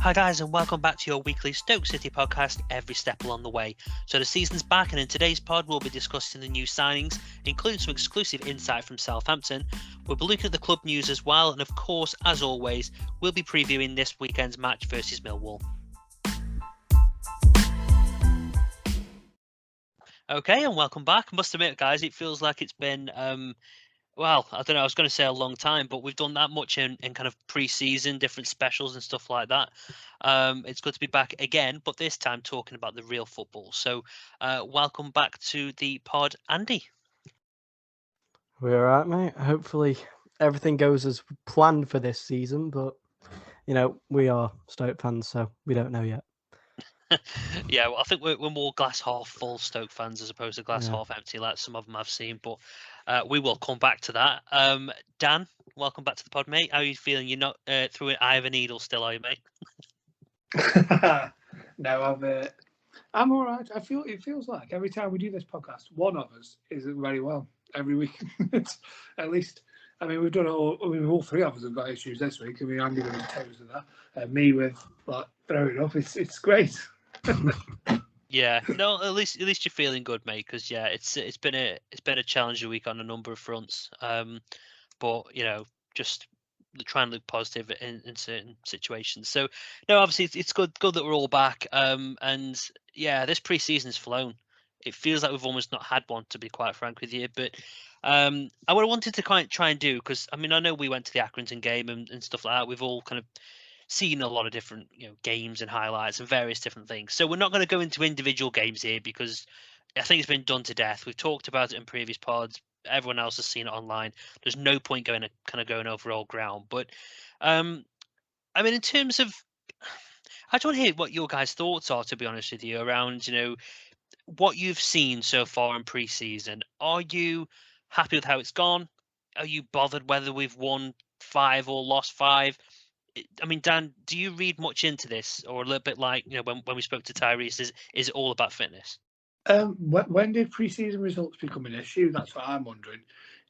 Hi guys, and welcome back to your weekly Stoke City podcast, Every Step Along the Way. So the season's back, and in today's pod we'll be discussing the new signings, including some exclusive insight from Southampton. We'll be looking at the club news as well, and of course, as always, we'll be previewing this weekend's match versus Millwall. Okay, and welcome back. Must admit, guys, it feels like it's been well, I don't know, I was going to say a long time, but we've done that much in kind of pre-season, different specials and stuff like that. It's good to be back again, but this time talking about the real football. So welcome back to the pod, Andy. We're all right, mate. Hopefully everything goes as planned for this season, but, we are Stoke fans, so we don't know yet. Yeah, well, I think we're more glass half full Stoke fans as opposed to glass Yeah. half empty, like some of them I've seen, but we will come back to that. Dan, welcome back to the pod, mate. How are you feeling? You're not through an eye of a needle still, are you, mate? No, I'm all right. It feels like every time we do this podcast, one of us isn't very well every week. At least, I mean, we've done it all. I mean, all three of us have got issues this week. I mean, Andy with his toes and that, and me with like throwing up. It's great. Yeah, no, at least you're feeling good, mate. Because yeah, it's been a challenging week on a number of fronts. But just try and look positive in certain situations. So no, obviously it's good that we're all back. And yeah, this pre-season's flown. It feels like we've almost not had one, to be quite frank with you. But what I wanted to try and do, because I mean I know we went to the Accrington game and stuff like that. We've all kind of seen a lot of different games and highlights and various different things. So we're not going to go into individual games here because I think it's been done to death. We've talked about it in previous pods. Everyone else has seen it online. There's no point going over old ground. But I mean, in terms of, I just want to hear what your guys' thoughts are. To be honest with you, around what you've seen so far in pre-season. Are you happy with how it's gone? Are you bothered whether we've won 5 or lost 5? I mean, Dan, do you read much into this, or a little bit like when we spoke to Tyrese? Is it all about fitness? When did pre-season results become an issue? That's what I'm wondering.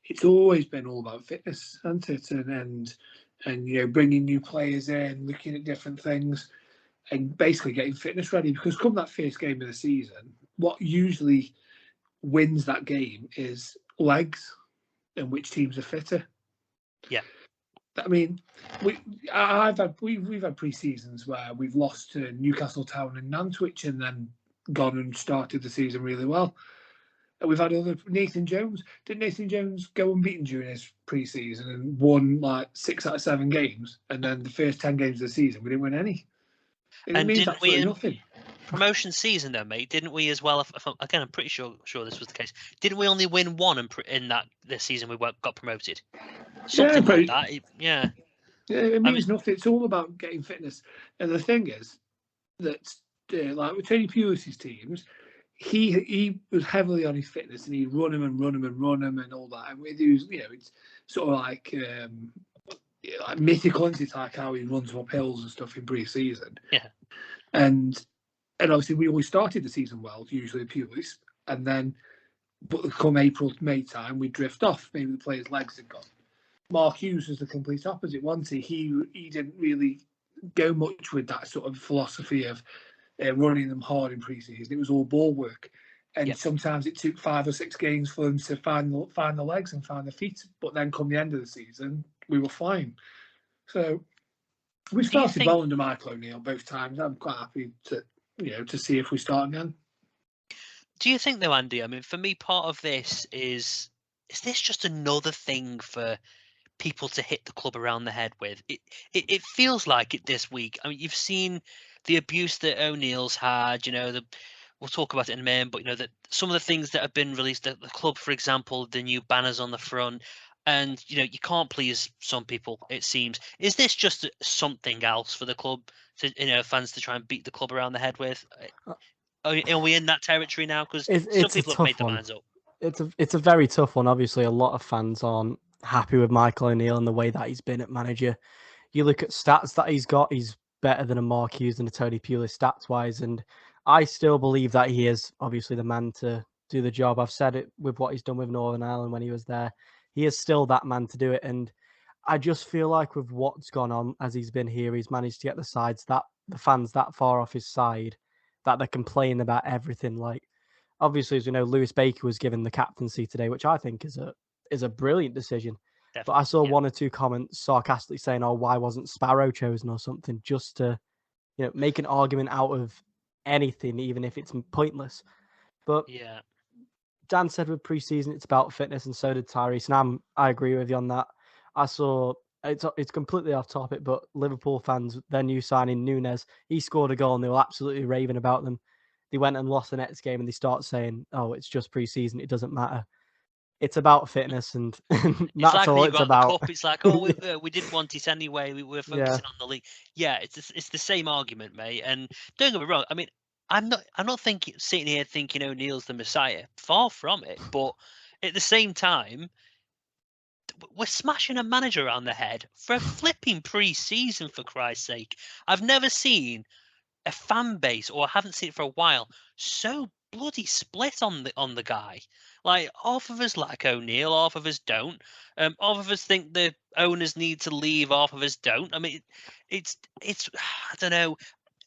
It's always been all about fitness, hasn't it? And bringing new players in, looking at different things, and basically getting fitness ready. Because come that first game of the season, what usually wins that game is legs and which teams are fitter. Yeah. I mean, we've had pre-seasons where we've lost to Newcastle Town and Nantwich and then gone and started the season really well. And we've had other Nathan Jones. Did Nathan Jones go unbeaten during his pre-season and won like 6 out of 7 games? And then the first 10 games of the season, we didn't win any. It means absolutely nothing. Promotion season, though, mate, didn't we as well? Again, I'm pretty sure this was the case. Didn't we only win one in that this season we got promoted? Something like that. Yeah, it means nothing. It's all about getting fitness. And the thing is that, like with Tony Pulis's teams, he was heavily on his fitness and he'd run him and all that. And he was, it's sort of like mythical, it's like how he runs up hills and stuff in pre-season. Yeah. And obviously we always started the season well, usually Pulis, and then but come April, May time, we drift off. Maybe the players' legs had gone. Mark Hughes was the complete opposite, wasn't he? He didn't really go much with that sort of philosophy of running them hard in pre-season. It was all ball work. And sometimes it took 5 or 6 games for them to find the legs and find the feet. But then come the end of the season, we were flying. So we started well under Michael O'Neill both times. I'm quite happy to see if we start again. Do you think though, Andy? I mean, for me, part of this is this just another thing for people to hit the club around the head with? It feels like it this week. I mean, you've seen the abuse that O'Neill's had. We'll talk about it in a minute, but that some of the things that have been released at the club, for example, the new banners on the front, and you can't please some people, it seems. Is this just something else for the club to fans to try and beat the club around the head with? Are we in that territory now? Because some people have made their minds up. It's a very tough one. Obviously, a lot of fans aren't happy with Michael O'Neill and the way that he's been at manager. You look at stats that he's got, he's better than a Mark Hughes and a Tony Pulis stats-wise, and I still believe that he is obviously the man to do the job. I've said it with what he's done with Northern Ireland when he was there. He is still that man to do it, and I just feel like with what's gone on as he's been here, he's managed to get the fans that far off his side that they're complaining about everything. Like, obviously, as we know, Lewis Baker was given the captaincy today, which I think is a brilliant decision. Definitely. But I saw one or two comments sarcastically saying, "Oh, why wasn't Sparrow chosen or something?" Just to make an argument out of anything, even if it's pointless. But Yeah. Dan said with preseason it's about fitness, and so did Tyrese. And I agree with you on that. I saw it's completely off topic, but Liverpool fans, their new signing Nunes, he scored a goal and they were absolutely raving about them. They went and lost the next game and they start saying, "Oh, it's just preseason; it doesn't matter." It's about fitness, and It's that's like all when you it's got the about. cup. It's like, oh, we didn't want it anyway. We were Yeah. focusing on the league. Yeah, it's the same argument, mate. And don't get me wrong. I mean, I'm not thinking sitting here thinking O'Neill's the Messiah. Far from it. But at the same time, we're smashing a manager around the head for a flipping pre-season, for Christ's sake. I've never seen a fan base, or I haven't seen it for a while, so bloody split on the guy. Like, half of us like O'Neill, half of us don't. Half of us think the owners need to leave, half of us don't. I mean, it's I don't know.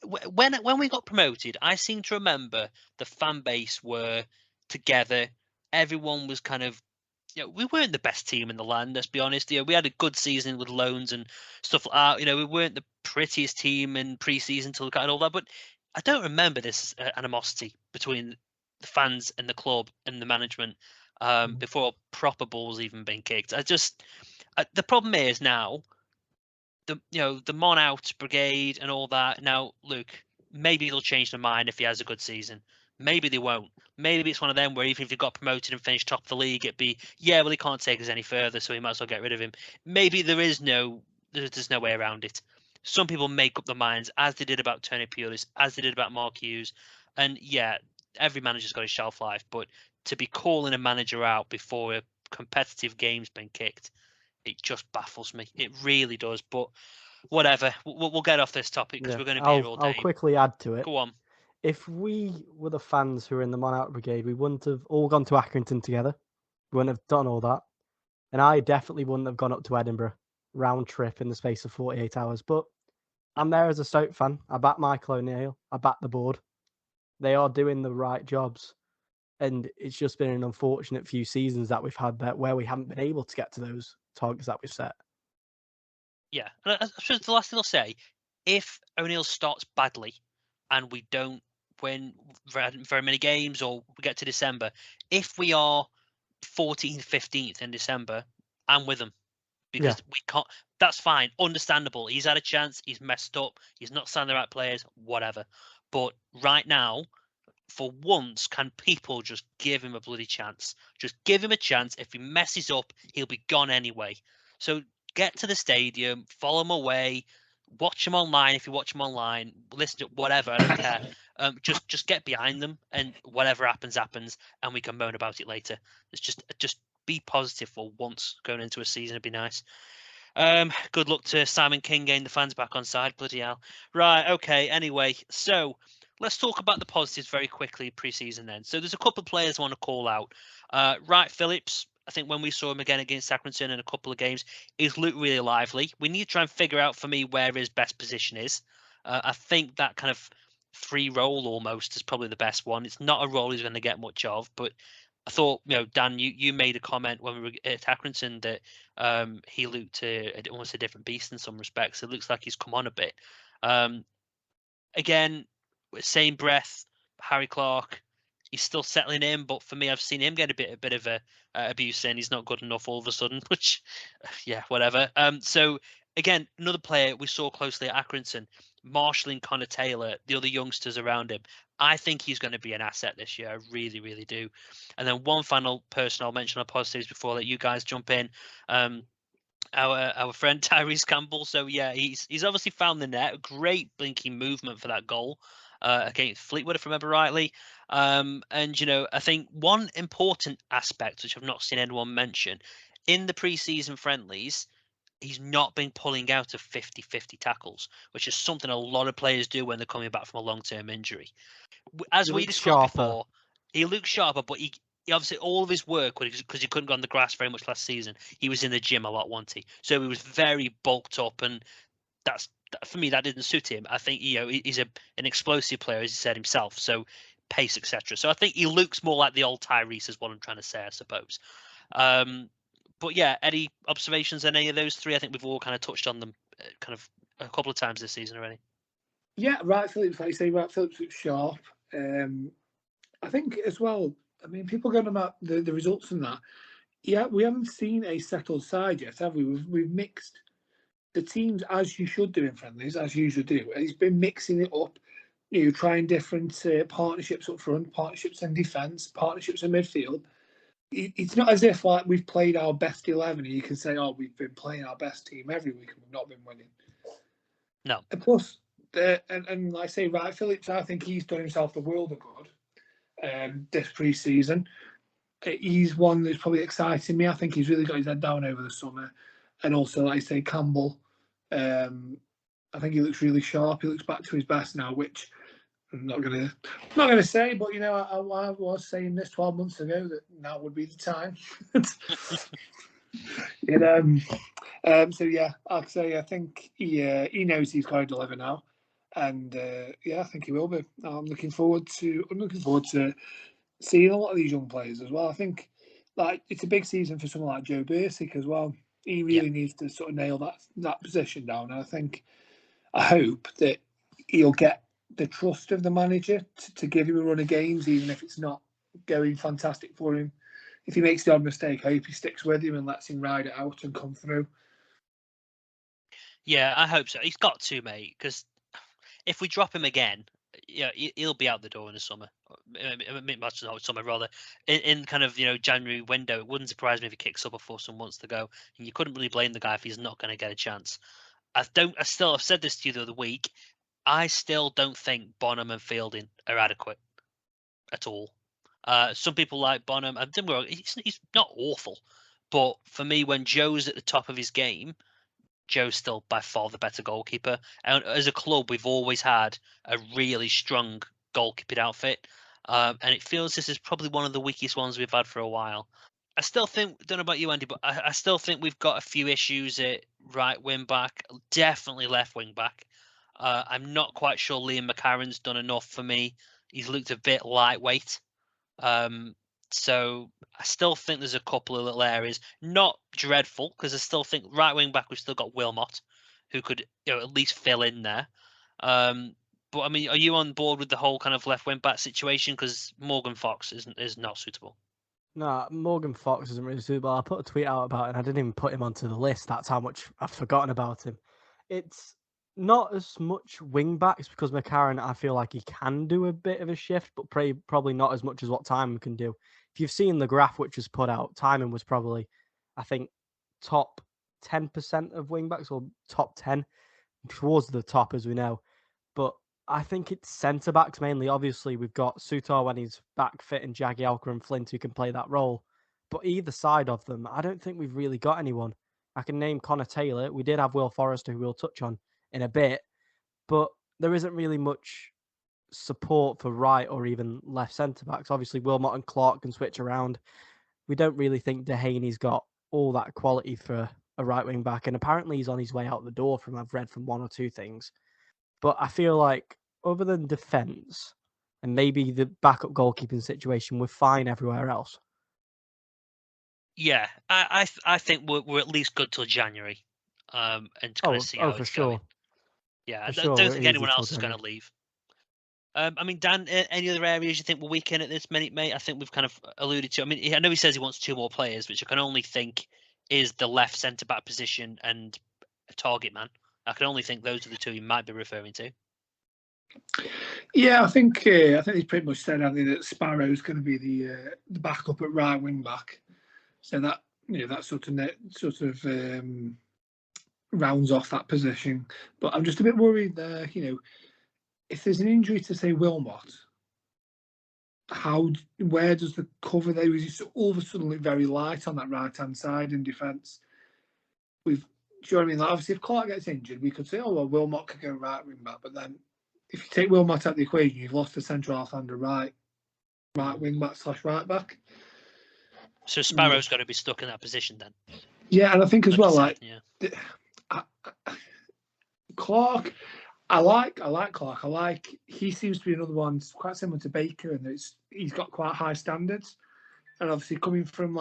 When we got promoted, I seem to remember the fan base were together. Everyone was kind of, we weren't the best team in the land, let's be honest. We had a good season with loans and stuff like that. We weren't the prettiest team in pre-season till and all that, but I don't remember this animosity between the fans and the club and the management before proper balls even been kicked. The problem is now the Mon out brigade and all that. Now, look, maybe they'll change their mind if he has a good season. Maybe they won't. Maybe it's one of them where even if he got promoted and finished top of the league, it'd be, yeah, well, he can't take us any further, so we might as well get rid of him. Maybe there's no way around it. Some people make up their minds, as they did about Tony Pulis, as they did about Mark Hughes. And yeah, every manager's got his shelf life, but to be calling a manager out before a competitive game's been kicked, it just baffles me. It really does. But whatever, we'll get off this topic because we're going to be here all day. I'll quickly add to it. Go on. If we were the fans who were in the Mon Out Brigade, we wouldn't have all gone to Accrington together. We wouldn't have done all that. And I definitely wouldn't have gone up to Edinburgh round trip in the space of 48 hours. But I'm there as a Stoke fan. I back Michael O'Neill. I back the board. They are doing the right jobs. And it's just been an unfortunate few seasons that we've had that where we haven't been able to get to those targets that we've set. Yeah. And I suppose the last thing I'll say, if O'Neill starts badly and we don't win very many games, or we get to December, if we are 14th, 15th in December, I'm with him. Because we can't. That's fine. Understandable. He's had a chance. He's messed up. He's not signed the right players. Whatever. But right now, for once, can people just give him a bloody chance? Just give him a chance. If he messes up, he'll be gone anyway. So get to the stadium, follow him away, watch him online. If you watch him online, listen to whatever. I don't care. Just get behind them, and whatever happens, and we can moan about it later. It's just be positive for once going into a season. It'd be nice. Good luck to Simon King getting the fans back on side. Bloody hell. Right, okay, anyway. So let's talk about the positives very quickly pre-season then. So there's a couple of players I want to call out. Wright Phillips, I think when we saw him again against Accrington in a couple of games, he's looked really lively. We need to try and figure out for me where his best position is. I think that kind of free role almost is probably the best one. It's not a role he's going to get much of, but I thought, Dan, you made a comment when we were at Accrington that he looked almost a different beast in some respects. It looks like he's come on a bit. Again, same breath, Harry Clark, he's still settling in, but for me, I've seen him get a bit of a abuse saying he's not good enough all of a sudden, which, yeah, whatever. So again, another player we saw closely at Accrington, marshalling Connor Taylor, the other youngsters around him. I think he's going to be an asset this year. I really, really do. And then one final person I'll mention on positives before I let you guys jump in. Our friend Tyrese Campbell. So yeah, he's obviously found the net. Great blinking movement for that goal against Fleetwood, if I remember rightly. And I think one important aspect which I've not seen anyone mention in the pre-season friendlies, he's not been pulling out of 50-50 tackles, which is something a lot of players do when they're coming back from a long-term injury. As we discussed before, he looks sharper, but obviously all of his work, because he couldn't go on the grass very much last season, he was in the gym a lot, wasn't he? So he was very bulked up, and for me, that didn't suit him. I think he's an explosive player, as he said himself. So pace, etc. So I think he looks more like the old Tyrese, is what I'm trying to say, I suppose. But yeah, any observations on any of those three? I think we've all kind of touched on them kind of a couple of times this season already. Yeah, Wright Phillips, like you say, Wright Phillips looks sharp. I think as well, I mean, people going about the results and that. Yeah, we haven't seen a settled side yet, have we? We've mixed the teams as you should do in friendlies, as you should do. He's been mixing it up, trying different partnerships up front, partnerships in defence, partnerships in midfield. It's not as if like we've played our best 11 and you can say, oh, we've been playing our best team every week and we've not been winning. No. And plus, and like I say, Wright Phillips, I think he's done himself the world of good this pre-season. He's one that's probably exciting me. I think he's really got his head down over the summer. And also, like I say, Campbell, I think he looks really sharp. He looks back to his best now, which I'm not gonna say, but I was saying this 12 months ago that now would be the time. So yeah, I'd say I think he knows he's got to deliver now, and I think he will be. I'm looking forward to seeing a lot of these young players as well. I think like it's a big season for someone like Joe Bursick as well. He really needs to sort of nail that position down. And I hope that he'll get the trust of the manager to give him a run of games, even if it's not going fantastic for him. If he makes the odd mistake, I hope he sticks with him and lets him ride it out and come through. Yeah, I hope so. He's got to, mate, because if we drop him again, he'll be out the door in the summer. Not summer, rather. In kind of January window, it wouldn't surprise me if he kicks up before some months to go. And you couldn't really blame the guy if he's not going to get a chance. I've said this to you the other week. I still don't think Bonham and Fielding are adequate at all. Some people like Bonham, and he's not awful, but for me, when Joe's at the top of his game, Joe's still by far the better goalkeeper. And as a club, we've always had a really strong goalkeeping outfit, and it feels this is probably one of the weakest ones we've had for a while. I still think, don't know about you, Andy, but I still think we've got a few issues at right wing back, definitely left wing back. I'm not quite sure Liam McCarron's done enough for me. He's looked a bit lightweight. So I still think there's a couple of little areas, not dreadful, because I still think right wing back we've still got Wilmot, who could at least fill in there. But I mean, are you on board with the whole kind of left wing back situation? Because Morgan Fox is not suitable. No, Morgan Fox isn't really suitable. I put a tweet out about it and I didn't even put him onto the list. That's how much I've forgotten about him. It's not as much wing backs because McCarron, I feel like he can do a bit of a shift, but probably not as much as what Timon can do. If you've seen the graph which was put out, Timon was probably, I think, top 10% of wing backs or top 10 towards the top, as we know. But I think it's centre backs mainly. Obviously, we've got Sutar when he's back fit and Jagielka and Flint who can play that role. But either side of them, I don't think we've really got anyone. I can name Connor Taylor. We did have Will Forrester, who we'll touch on in a bit. But there isn't really much support for right or even left centre backs. Obviously, Wilmot and Clark can switch around. We don't really think Dehaney's got all that quality for a right wing back. And apparently he's on his way out the door from I've read from one or two things. But I feel like other than defence and maybe the backup goalkeeping situation, we're fine everywhere else. Yeah, I think we're at least good till January, and kind of see how it's going. Yeah, I don't think anyone else is going to leave. I mean, Dan, any other areas you think we're weak in at this minute, mate? I think we've kind of alluded to. I mean, I know he says he wants 2 more players, which I can only think is the left centre back position and a target man. I can only think those are the 2 he might be referring to. Yeah, I think he's pretty much said, hasn't he, that Sparrow's going to be the backup at right wing back. So that that sort of rounds off that position. But I'm just a bit worried there. If there's an injury to say Wilmot, where does the cover there? He's all of a sudden look very light on that right hand side in defence. Do you know what I mean? Like, obviously, if Clark gets injured, we could say, oh well, Wilmot could go right wing back. But then, if you take Wilmot out of the equation, you've lost the central half and a right wing back / right back. So Sparrow's got to be stuck in that position then. Yeah, and I think as well, like yeah. Clark, I like Clark. He seems to be another one quite similar to Baker, and he's got quite high standards. And obviously coming from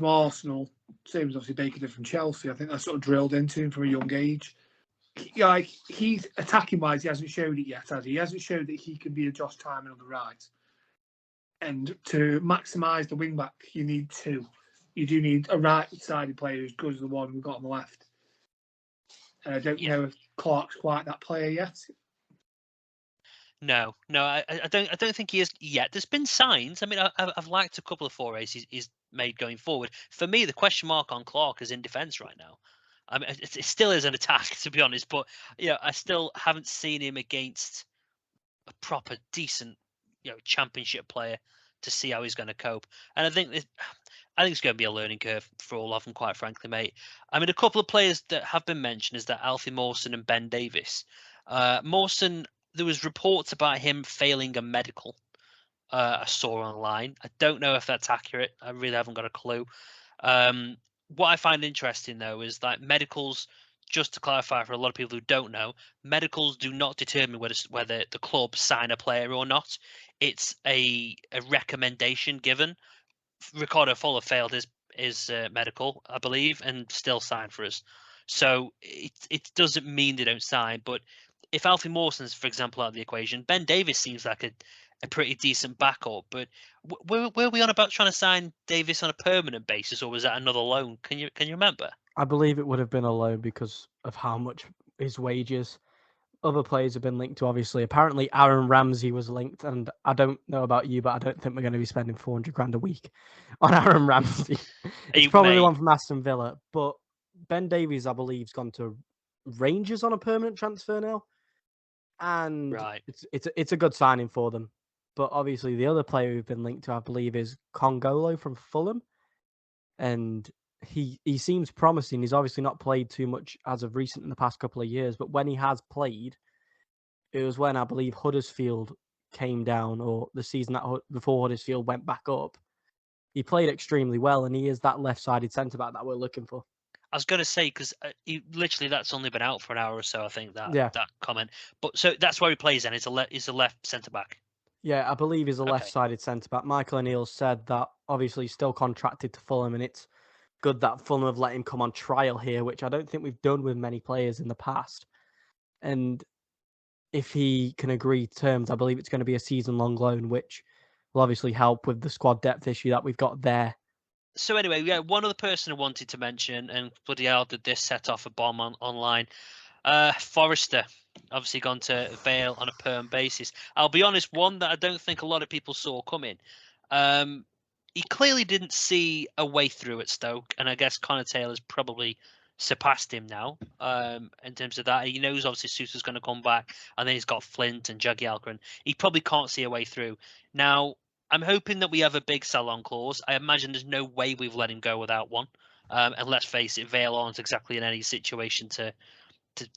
Arsenal, same as obviously Baker did from Chelsea. I think that's sort of drilled into him from a young age. He's attacking wise, he hasn't showed it yet, has he? He hasn't showed that he can be a Josh Tymon on the right. And to maximise the wing back, you need two. You do need a right-sided player as good as the one we've got on the left. And I don't know if Clark's quite that player yet. No, I don't think he is yet. There's been signs. I mean, I've liked a couple of forays he's made going forward. For me, the question mark on Clark is in defence right now. I mean, it still is an attack, to be honest, but I still haven't seen him against a proper decent, championship player to see how he's going to cope. And I think it's going to be a learning curve for all of them, quite frankly, mate. I mean, a couple of players that have been mentioned is that Alfie Mawson and Ben Davies. Mawson, there was reports about him failing a medical. I saw online. I don't know if that's accurate. I really haven't got a clue. What I find interesting though is that medicals, just to clarify for a lot of people who don't know, medicals do not determine whether the club sign a player or not. It's a recommendation given. Ricardo Fuller failed his medical, I believe, and still signed for us. So it doesn't mean they don't sign. But if Alfie Mawson's, for example, out of the equation, Ben Davies seems like a pretty decent backup. But were we on about trying to sign Davies on a permanent basis, or was that another loan? Can you remember? I believe it would have been a loan because of how much his wages. Other players have been linked to, obviously. Apparently, Aaron Ramsey was linked, and I don't know about you, but I don't think we're going to be spending 400 grand a week on Aaron Ramsey. It's probably the one from Aston Villa, but Ben Davies, I believe, has gone to Rangers on a permanent transfer now, and it's a good signing for them. But obviously, the other player who've been linked to, I believe, is Congolo from Fulham, and he seems promising. He's obviously not played too much as of recent in the past couple of years, but when he has played, it was when I believe Huddersfield came down, or the season before Huddersfield went back up. He played extremely well, and he is that left-sided centre-back that we're looking for. I was going to say, because literally that's only been out for an hour or so, I think, that comment. But so that's where he plays then, is a left centre-back. Yeah, I believe he's a left-sided centre-back. Michael O'Neill said that obviously he's still contracted to Fulham, and it's good that Fulham have let him come on trial here, which I don't think we've done with many players in the past. And if he can agree terms, I believe it's going to be a season-long loan, which will obviously help with the squad depth issue that we've got there. So anyway, one other person I wanted to mention, and bloody hell did this set off a bomb online. Forrester, obviously gone to Vale on a perm basis. I'll be honest, one that I don't think a lot of people saw coming. He clearly didn't see a way through at Stoke, and I guess Connor Taylor's probably surpassed him now in terms of that. He knows obviously Sousa's going to come back, and then he's got Flint and Juggy Algren. He probably can't see a way through. Now, I'm hoping that we have a big sell-on clause. I imagine there's no way we've let him go without one. And let's face it, Vale aren't exactly in any situation to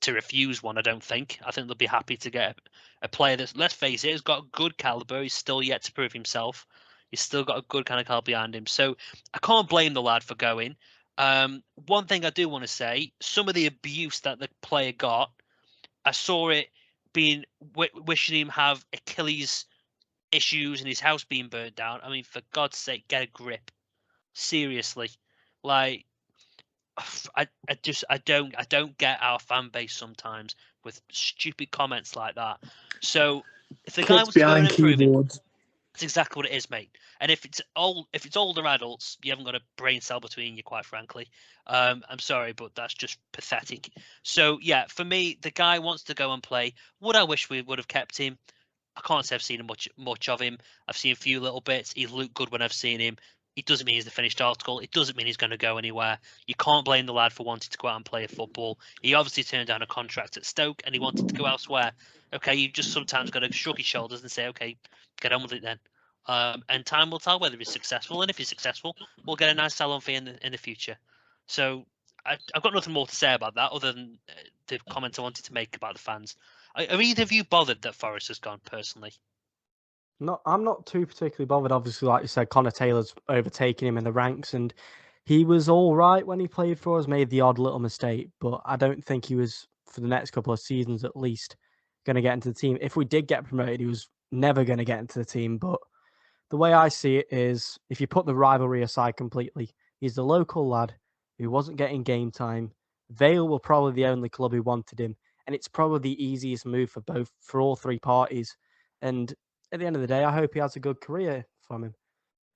refuse one. I don't think. I think they'll be happy to get a player that's, let's face it, has got good caliber. He's still yet to prove himself. He's still got a good kind of caliber behind him. So I can't blame the lad for going. One thing I do want to say, some of the abuse that the player got, I saw it being wishing him have Achilles issues and his house being burnt down. I mean, for God's sake, get a grip. Seriously, like I don't get our fan base sometimes with stupid comments like that. So if the guy wants to go and improve it, that's exactly what it is, mate. And if it's older adults, you haven't got a brain cell between you, quite frankly. I'm sorry, but that's just pathetic. So yeah, for me, the guy wants to go and play. Would I wish we would have kept him? I can't say I've seen much of him. I've seen a few little bits. He's looked good when I've seen him. It doesn't mean he's the finished article. It doesn't mean he's going to go anywhere. You can't blame the lad for wanting to go out and play football. He obviously turned down a contract at Stoke and he wanted to go elsewhere. Okay, you've just sometimes got to shrug his shoulders and say, okay, get on with it then. And time will tell whether he's successful. And if he's successful, we'll get a nice sell-on fee in the future. So I've got nothing more to say about that other than the comments I wanted to make about the fans. Are either of you bothered that Forrest has gone personally? I'm not too particularly bothered. Obviously, like you said, Connor Taylor's overtaking him in the ranks, and he was all right when he played for us. Made the odd little mistake, but I don't think he was, for the next couple of seasons at least, going to get into the team. If we did get promoted, he was never going to get into the team. But the way I see it is, if you put the rivalry aside completely, he's the local lad who wasn't getting game time. Vale were probably the only club who wanted him, and it's probably the easiest move for all three parties. And at the end of the day, I hope he has a good career from him.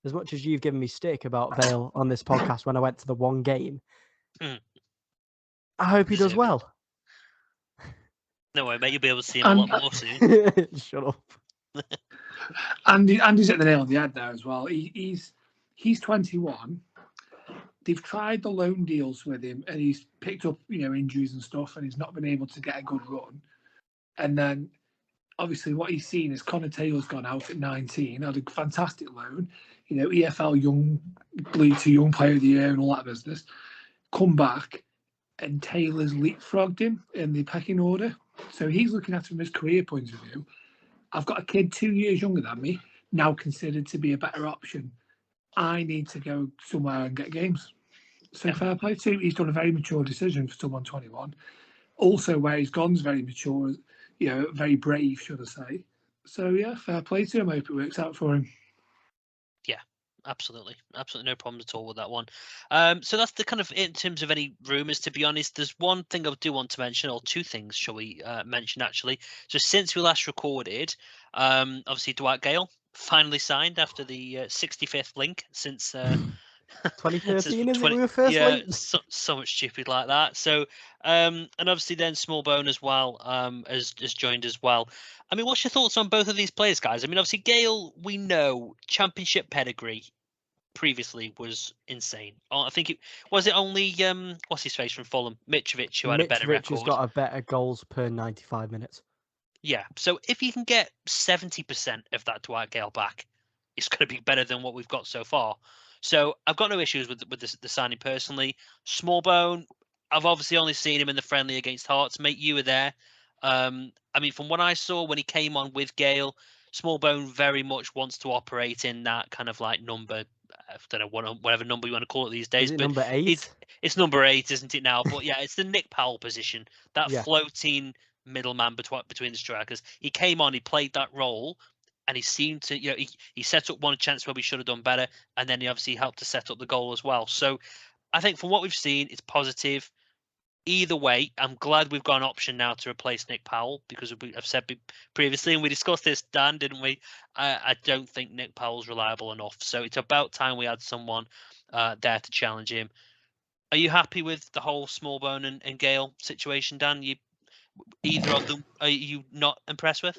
As much as you've given me stick about Vale on this podcast when I went to the one game, I hope he does well. No way, mate. You'll be able to see him a lot more soon. Shut up. Andy's hit the nail on the head there as well. He's 21. They've tried the loan deals with him, and he's picked up injuries and stuff, and he's not been able to get a good run. And then, obviously, what he's seen is Connor Taylor's gone out at 19, had a fantastic loan, EFL League 2 Young Player of the Year and all that business. Come back, and Taylor's leapfrogged him in the pecking order. So he's looking at it from his career point of view. I've got a kid 2 years younger than me, now considered to be a better option. I need to go somewhere and get games. So fair play to him. He's done a very mature decision for someone 21. Also, where he's gone is very mature, very brave, should I say. So, yeah, fair play to him. I hope it works out for him. Yeah, absolutely. Absolutely no problems at all with that one. So that's the kind of, in terms of any rumours, to be honest, there's one thing I do want to mention, or two things, shall we mention, actually. So since we last recorded, obviously Dwight Gale finally signed after the 65th link since... 2013, is it? We were first linked. So much stupid like that. So, and obviously then Smallbone as well, has joined as well. I mean, what's your thoughts on both of these players, guys? I mean, obviously Gale, we know championship pedigree previously was insane. I think it was only what's his face from Fulham, Mitrovic, who had a better record. Has got a better goals per 95 minutes. Yeah. So if you can get 70% of that Dwight Gale back, it's going to be better than what we've got so far. So I've got no issues with the signing personally. Smallbone, I've obviously only seen him in the friendly against Hearts. Mate, you were there. I mean, from what I saw when he came on with Gale, Smallbone very much wants to operate in that kind of like number, I don't know, whatever number you want to call it these days. Is it but number 8? It's number 8, isn't it now? But yeah, it's the Nick Powell position, that Yeah. floating middleman between the strikers. He came on, he played that role, and he seemed to, he set up one chance where we should have done better, and then he obviously helped to set up the goal as well. So I think from what we've seen, it's positive. Either way, I'm glad we've got an option now to replace Nick Powell, because I've said previously, and we discussed this, Dan, didn't we? I don't think Nick Powell's reliable enough. So it's about time we had someone there to challenge him. Are you happy with the whole Smallbone and Gale situation, Dan? Either of them, are you not impressed with?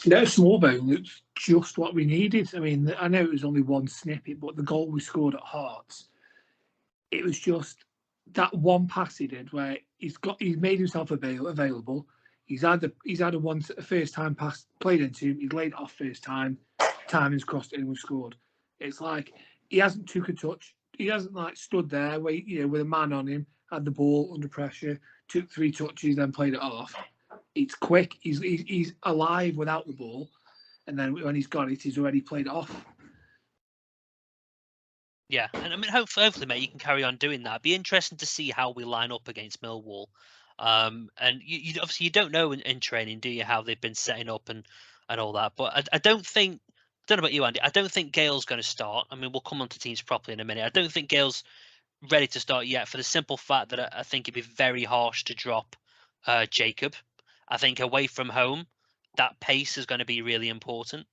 No, Smallbone looks just what we needed. I mean, I know it was only one snippet, but the goal we scored at Hearts, it was just that one pass he did where he's made himself available. He's had a first time pass played into him. He's laid it off first time. Timing's crossed it and we've scored. It's like he hasn't took a touch. He hasn't like stood there with a man on him, had the ball under pressure, took 3 touches, then played it off. It's quick. He's alive without the ball, and then when he's got it, he's already played it off. Yeah, and I mean, hopefully, mate, you can carry on doing that. It'd be interesting to see how we line up against Millwall. And you obviously you don't know in training, do you, how they've been setting up and all that. But I don't think, don't know about you, Andy. I don't think Gale's going to start. I mean, we'll come on to teams properly in a minute. I don't think Gale's ready to start yet, for the simple fact that I think it'd be very harsh to drop Jacob. I think away from home, that pace is going to be really important.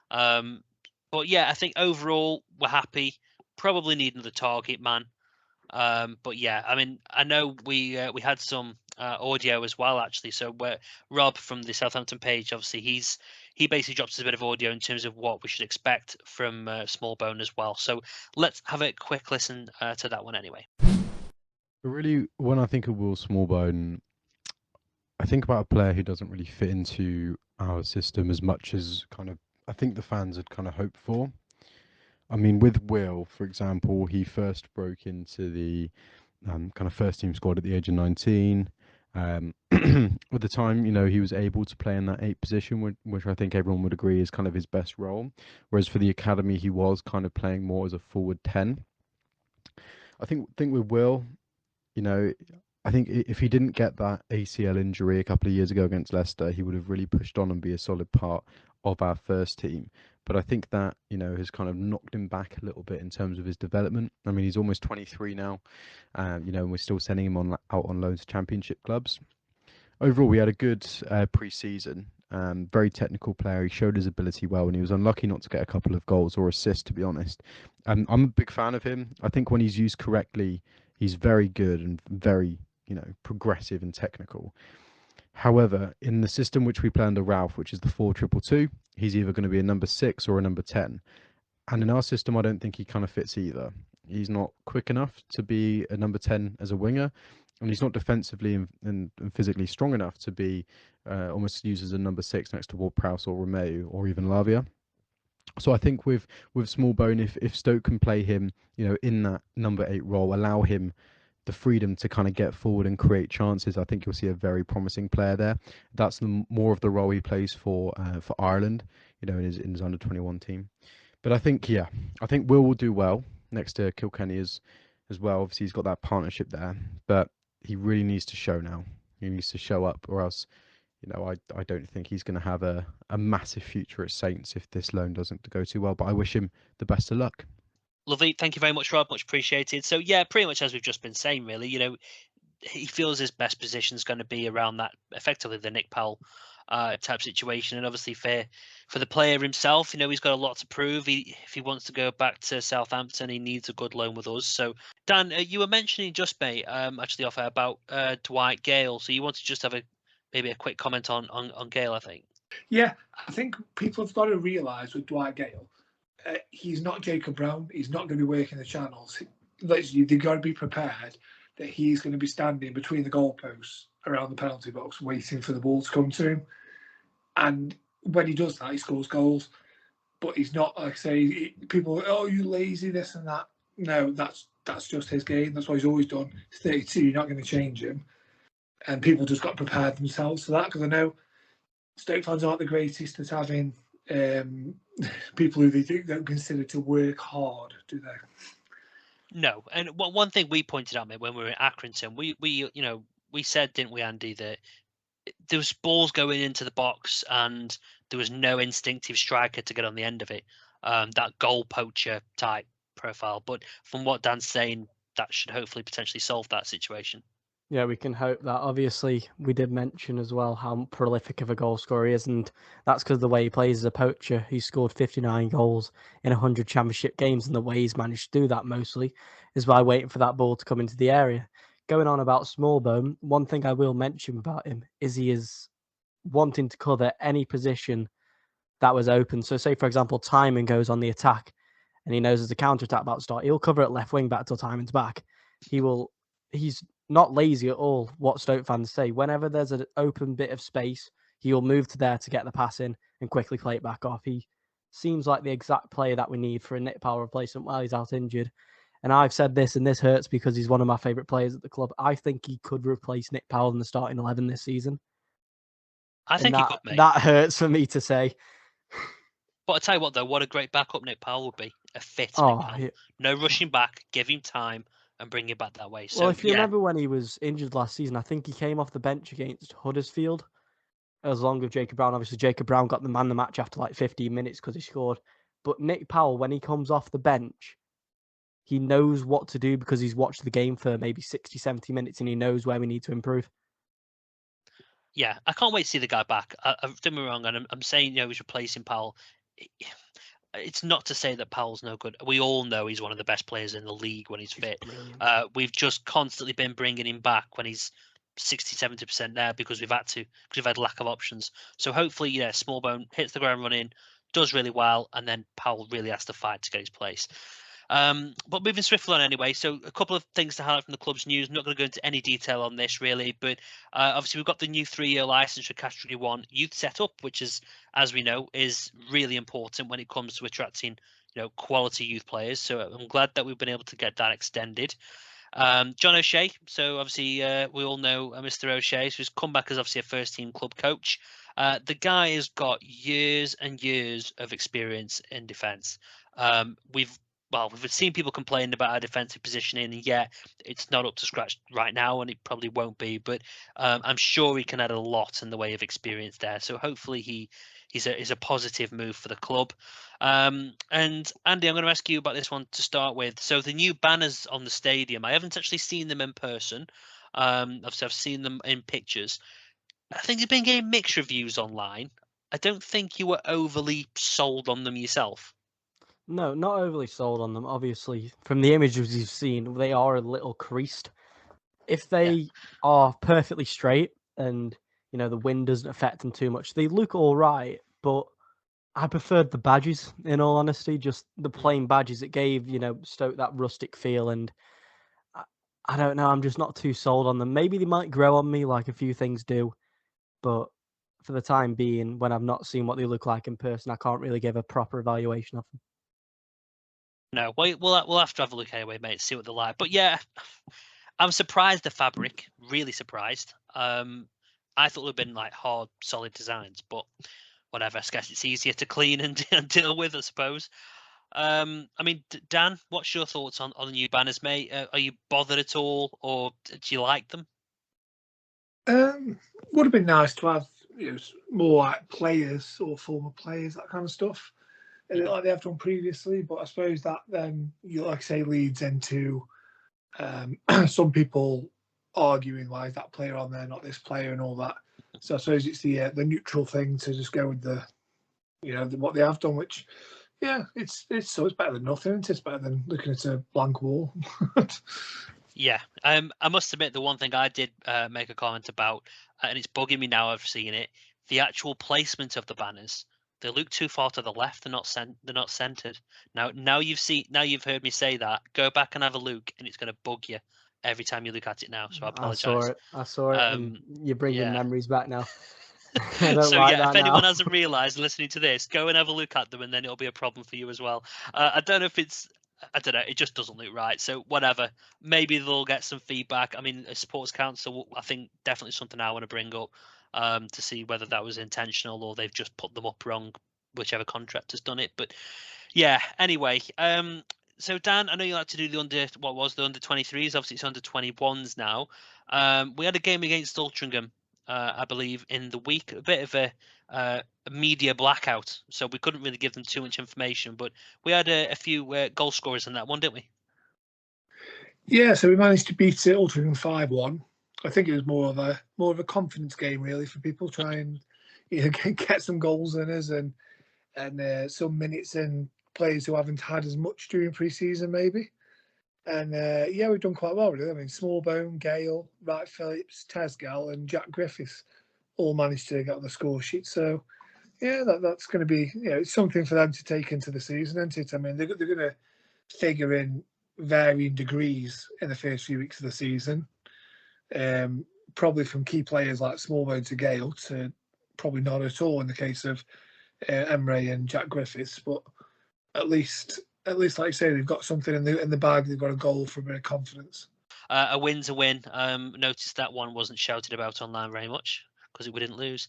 But yeah, I think overall we're happy. Probably need another target man. But yeah, I mean, I know we had some audio as well, actually. So where Rob from the Southampton page, obviously he basically drops us a bit of audio in terms of what we should expect from Smallbone as well. So let's have a quick listen to that one anyway. Really, when I think of Will Smallbone, I think about a player who doesn't really fit into our system as much as kind of I think the fans had kind of hoped for. I mean, with Will, for example, he first broke into the kind of first team squad at the age of 19. At the time, he was able to play in that 8 position, which I think everyone would agree is kind of his best role. Whereas for the academy, he was kind of playing more as a forward 10. I think with Will, you know, I think if he didn't get that ACL injury a couple of years ago against Leicester, he would have really pushed on and be a solid part of our first team. But I think that, has kind of knocked him back a little bit in terms of his development. I mean, he's almost 23 now, and we're still sending him out on loans to championship clubs. Overall, we had a good pre-season. Very technical player. He showed his ability well, and he was unlucky not to get a couple of goals or assists, to be honest. I'm a big fan of him. I think when he's used correctly, he's very good and very, progressive and technical. However, in the system which we play under Ralph, which is the 4-2-2, he's either going to be a number 6 or a number 10. And in our system, I don't think he kind of fits either. He's not quick enough to be a number 10 as a winger, and he's not defensively and physically strong enough to be almost used as a number 6 next to Ward-Prowse or Romeu or even Lavia. So I think with Smallbone, if Stoke can play him, in that number 8 role, allow him the freedom to kind of get forward and create chances, I think you'll see a very promising player there. That's more of the role he plays for Ireland, in his under 21 team. But I think Will do well next to Kilkenny as well. Obviously, he's got that partnership there, but he really needs to show now. He needs to show up, or else, I don't think he's going to have a massive future at Saints if this loan doesn't go too well. But I wish him the best of luck. Lovely. Thank you very much, Rob. Much appreciated. So, yeah, pretty much as we've just been saying, really, he feels his best position is going to be around that, effectively the Nick Powell type situation. And obviously for the player himself, he's got a lot to prove. If he wants to go back to Southampton, he needs a good loan with us. So, Dan, you were mentioning just, mate, actually off air about Dwight Gale. So you want to just have maybe a quick comment on Gale, I think. Yeah, I think people have got to realise with Dwight Gale, he's not Jacob Brown. He's not going to be working the channels. They've got to be prepared that he's going to be standing between the goalposts around the penalty box waiting for the ball to come to him. And when he does that, he scores goals. But he's not, like I say, people, you lazy, this and that. No, that's just his game. That's what he's always done. He's 32, you're not going to change him. And people just got to prepare themselves for that, because I know Stoke fans aren't the greatest at having people who they don't consider to work hard, do they? No, and one thing we pointed out, mate, when we were at Accrington, we said, didn't we, Andy, that there was balls going into the box and there was no instinctive striker to get on the end of it. That goal poacher type profile. But from what Dan's saying, that should hopefully potentially solve that situation. Yeah, we can hope that. Obviously, we did mention as well how prolific of a goal scorer he is, and that's because of the way he plays as a poacher. He scored 59 goals in 100 championship games, and the way he's managed to do that mostly is by waiting for that ball to come into the area. Going on about Smallbone, one thing I will mention about him is he is wanting to cover any position that was open. So say, for example, Timon goes on the attack, and he knows there's a counter-attack about to start. He'll cover at left wing back till Timon's back. He's not lazy at all, what Stoke fans say. Whenever there's an open bit of space, he'll move to there to get the pass in and quickly play it back off. He seems like the exact player that we need for a Nick Powell replacement while he's out injured. And I've said this, and this hurts because he's one of my favourite players at the club. I think he could replace Nick Powell in the starting 11 this season. I think he could, mate. That hurts for me to say. But I tell you what, though, what a great backup Nick Powell would be. A fit Nick Powell. Yeah. No rushing back, give him time, and bring it back that way. So, well, if you remember when he was injured last season, I think he came off the bench against Huddersfield, as long as Jacob Brown. Obviously, Jacob Brown got the man of the match after like 15 minutes because he scored. But Nick Powell, when he comes off the bench, he knows what to do because he's watched the game for maybe 60, 70 minutes and he knows where we need to improve. Yeah, I can't wait to see the guy back. Don't get me wrong, and I'm saying, he's replacing Powell. It's not to say that Powell's no good. We all know he's one of the best players in the league when he's fit. We've just constantly been bringing him back when he's 60, 70% there because we've had lack of options. So hopefully, Smallbone hits the ground running, does really well, and then Powell really has to fight to get his place. But moving swiftly on anyway, so a couple of things to highlight from the club's news. I'm not going to go into any detail on this really, but obviously we've got the new 3-year license for Category 1 youth setup, which is, as we know, is really important when it comes to attracting quality youth players. So I'm glad that we've been able to get that extended. John O'Shea. So obviously we all know Mr. O'Shea, so he's come back as obviously a first-team club coach. The guy has got years and years of experience in defence. We've seen people complain about our defensive positioning, and yeah, it's not up to scratch right now, and it probably won't be. But I'm sure he can add a lot in the way of experience there. So hopefully he's a positive move for the club. And Andy, I'm going to ask you about this one to start with. So the new banners on the stadium, I haven't actually seen them in person. Obviously, I've seen them in pictures. I think you've been getting mixed reviews online. I don't think you were overly sold on them yourself. No, not overly sold on them. Obviously, from the images you've seen, they are a little creased. If they are perfectly straight and the wind doesn't affect them too much, they look all right. But I preferred the badges, in all honesty, just the plain badges. It gave Stoke that rustic feel, and I don't know. I'm just not too sold on them. Maybe they might grow on me, like a few things do, but for the time being, when I've not seen what they look like in person, I can't really give a proper evaluation of them. No, we'll have to have a look anyway, mate, see what they're like. But yeah, I'm surprised the fabric, really surprised. I thought it would have been like hard, solid designs, but whatever. I guess it's easier to clean and deal with, I suppose. I mean, Dan, what's your thoughts on the new banners, mate? Are you bothered at all, or do you like them? Would have been nice to have more like players or former players, that kind of stuff, like they have done previously. But I suppose that then, like I say, leads into some people arguing why is that player on there, not this player, and all that. So I suppose it's the neutral thing to just go with the what they have done, which it's better than nothing. Isn't it? It's better than looking at a blank wall. Yeah, I must admit the one thing I did make a comment about, and it's bugging me now. I've seen it. The actual placement of the banners, they look too far to the left. They're not centered. Now you've heard me say that. Go back and have a look, and it's going to bug you every time you look at it now. So I apologize. I saw it, and you're bringing memories back now. I don't so like yeah, that if anyone now. hasn't realised listening to this, go and have a look at them, and then it'll be a problem for you as well. I don't know if it's. I don't know. It just doesn't look right. So whatever. Maybe they'll get some feedback. I mean, a sports council, I think definitely something I want to bring up to see whether that was intentional or they've just put them up wrong, whichever contractor's done it. But yeah. Anyway, so Dan, I know you like to do the under 23s. Obviously, it's under 21s now. We had a game against Altrincham, I believe, in the week. A bit of a media blackout, so we couldn't really give them too much information. But we had a few goal scorers in that one, didn't we? Yeah, so we managed to beat Altrincham 5-1. I think it was more of a confidence game, really, for people trying get some goals in us and some minutes in players who haven't had as much during pre-season, maybe. And we've done quite well, really. I mean, Smallbone, Gale, Wright Phillips, Tesgal, and Jack Griffiths all managed to get on the score sheet. So, yeah, that's going to be it's something for them to take into the season, isn't it? I mean, they're going to figure in varying degrees in the first few weeks of the season. Probably from key players like Smallbone to Gale to probably not at all in the case of Emre and Jack Griffiths, but at least, like you say, they've got something in the bag. They've got a goal for a bit of confidence. A win's a win. Noticed that one wasn't shouted about online very much because we didn't lose.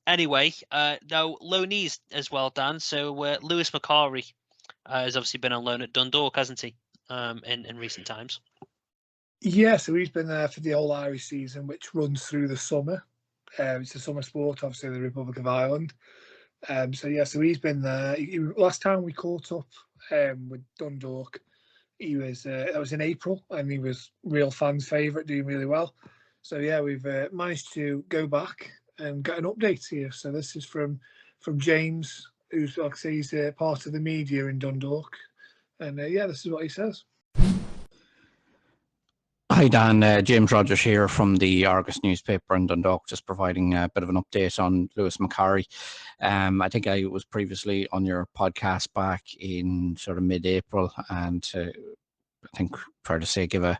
Anyway, now loanees as well, Dan. So Lewis McCarry has obviously been on loan at Dundalk, hasn't he? In recent times. Yeah, so he's been there for the All Irish season, which runs through the summer. It's a summer sport, obviously, in the Republic of Ireland. So he's been there. Last time we caught up with Dundalk, that was in April, and he was real fans' favourite, doing really well. So yeah, we've managed to go back and get an update here. So this is from James, who's, like I say, he's part of the media in Dundalk, and this is what he says. Hi Dan, James Rogers here from the Argus newspaper in Dundalk, just providing a bit of an update on Lewis McCarry. I think I was previously on your podcast back in sort of mid-April, and I think fair to say give a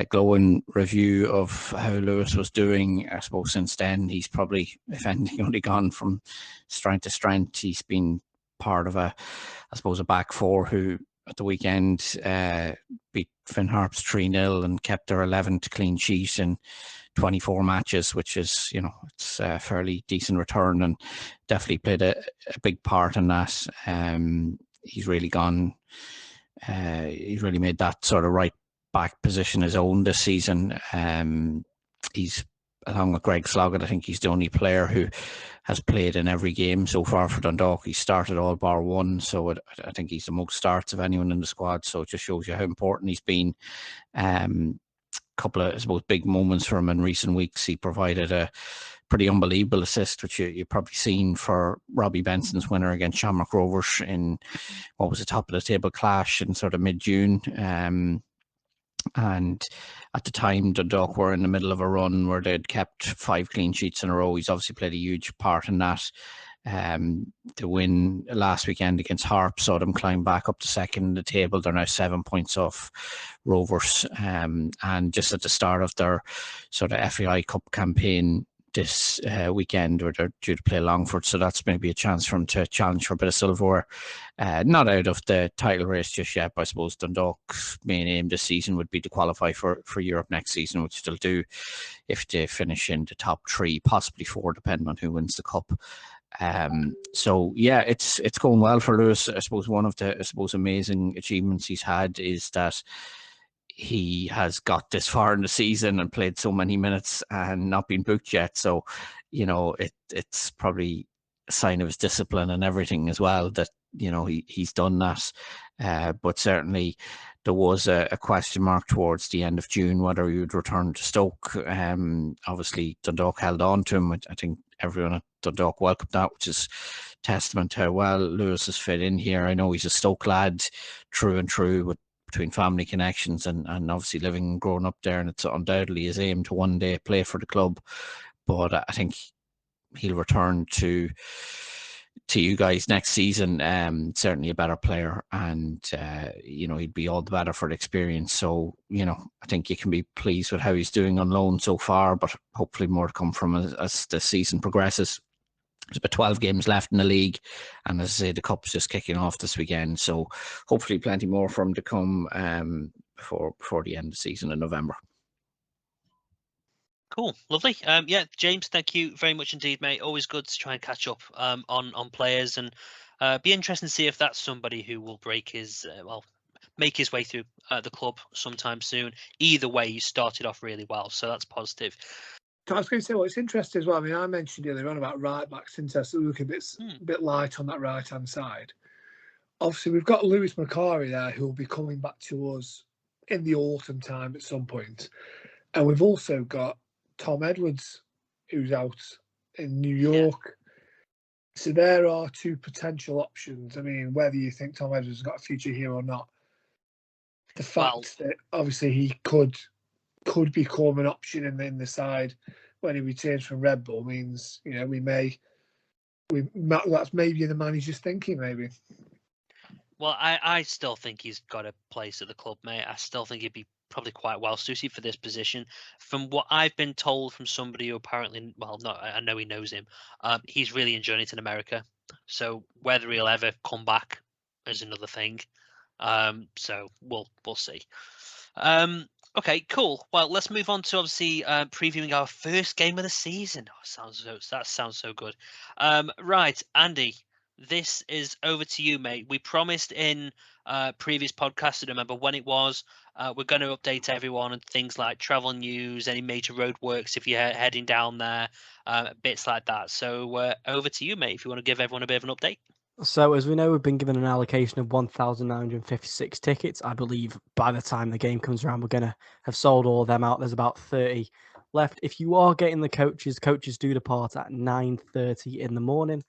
glowing review of how Lewis was doing. I suppose since then he's probably, if anything, only gone from strength to strength. He's been part of a back four who at the weekend beat Finn Harps 3-0 and kept their 11th clean sheet in 24 matches, which is, it's a fairly decent return, and definitely played a big part in that. He's really gone. He's really made that sort of right back position his own this season. He's, along with Greg Sloggett, I think he's the only player who has played in every game so far for Dundalk. He started all bar one, so I think he's the most starts of anyone in the squad. So it just shows you how important he's been. Couple of, I suppose, big moments for him in recent weeks. He provided a pretty unbelievable assist, which you've probably seen, for Robbie Benson's winner against Shamrock Rovers in what was the top of the table clash in sort of mid-June. And at the time, Dundalk were in the middle of a run where they'd kept 5 clean sheets in a row. He's obviously played a huge part in that. The win last weekend against Harp saw them climb back up to second in the table. They're now 7 points off Rovers. And just at the start of their sort of FAI Cup campaign this weekend, where they're due to play Longford, so that's maybe a chance for him to challenge for a bit of silverware. Not out of the title race just yet, but I suppose Dundalk's main aim this season would be to qualify for Europe next season, which they'll do if they finish in the top 3, possibly 4, depending on who wins the cup. So yeah, it's going well for Lewis. I suppose one of the amazing achievements he's had is that he has got this far in the season and played so many minutes and not been booked yet. So, it's probably a sign of his discipline and everything as well that, he's done that. But certainly there was a question mark towards the end of June whether he would return to Stoke. Obviously Dundalk held on to him. I think everyone at Dundalk welcomed that, which is testament to how well Lewis has fit in here. I know he's a Stoke lad through and through, between family connections and obviously living and growing up there, and it's undoubtedly his aim to one day play for the club. But I think he'll return to you guys next season, certainly a better player, and he'd be all the better for the experience. So I think you can be pleased with how he's doing on loan so far, but hopefully more to come from him as the season progresses. There's about 12 games left in the league, and as I say, the cup's just kicking off this weekend, so hopefully plenty more for him to come before the end of the season in November. Cool, lovely. Yeah, James, thank you very much indeed, mate. Always good to try and catch up on players, and be interesting to see if that's somebody who will make his way through the club sometime soon. Either way, you started off really well, so that's positive. I was going to say, it's interesting as well. I mean, I mentioned earlier on about right backs, interesting. Look a bit light on that right hand side. Obviously, we've got Lewis McCarry there, who will be coming back to us in the autumn time at some point, and we've also got Tom Edwards, who's out in New York. Yeah. So there are 2 potential options. I mean, whether you think Tom Edwards has got a future here or not, the fact that obviously he could become an option in the side when he returns from Red Bull means, that's maybe the manager's thinking, maybe. Well, I still think he's got a place at the club, mate. I still think he'd be probably quite well suited for this position. From what I've been told from somebody who apparently, I know he knows him, he's really enjoying it in America. So whether he'll ever come back is another thing. So we'll see. Okay, cool. Well, let's move on to obviously previewing our first game of the season. That sounds so good. Right, Andy, this is over to you, mate. We promised in previous podcasts, I don't remember when it was, we're going to update everyone on things like travel news, any major roadworks if you're heading down there, bits like that. So over to you, mate, if you want to give everyone a bit of an update. So, as we know, we've been given an allocation of 1,956 tickets. I believe by the time the game comes around, we're going to have sold all of them out. There's about 30 left. If you are getting the coaches do depart at 9:30 in the morning.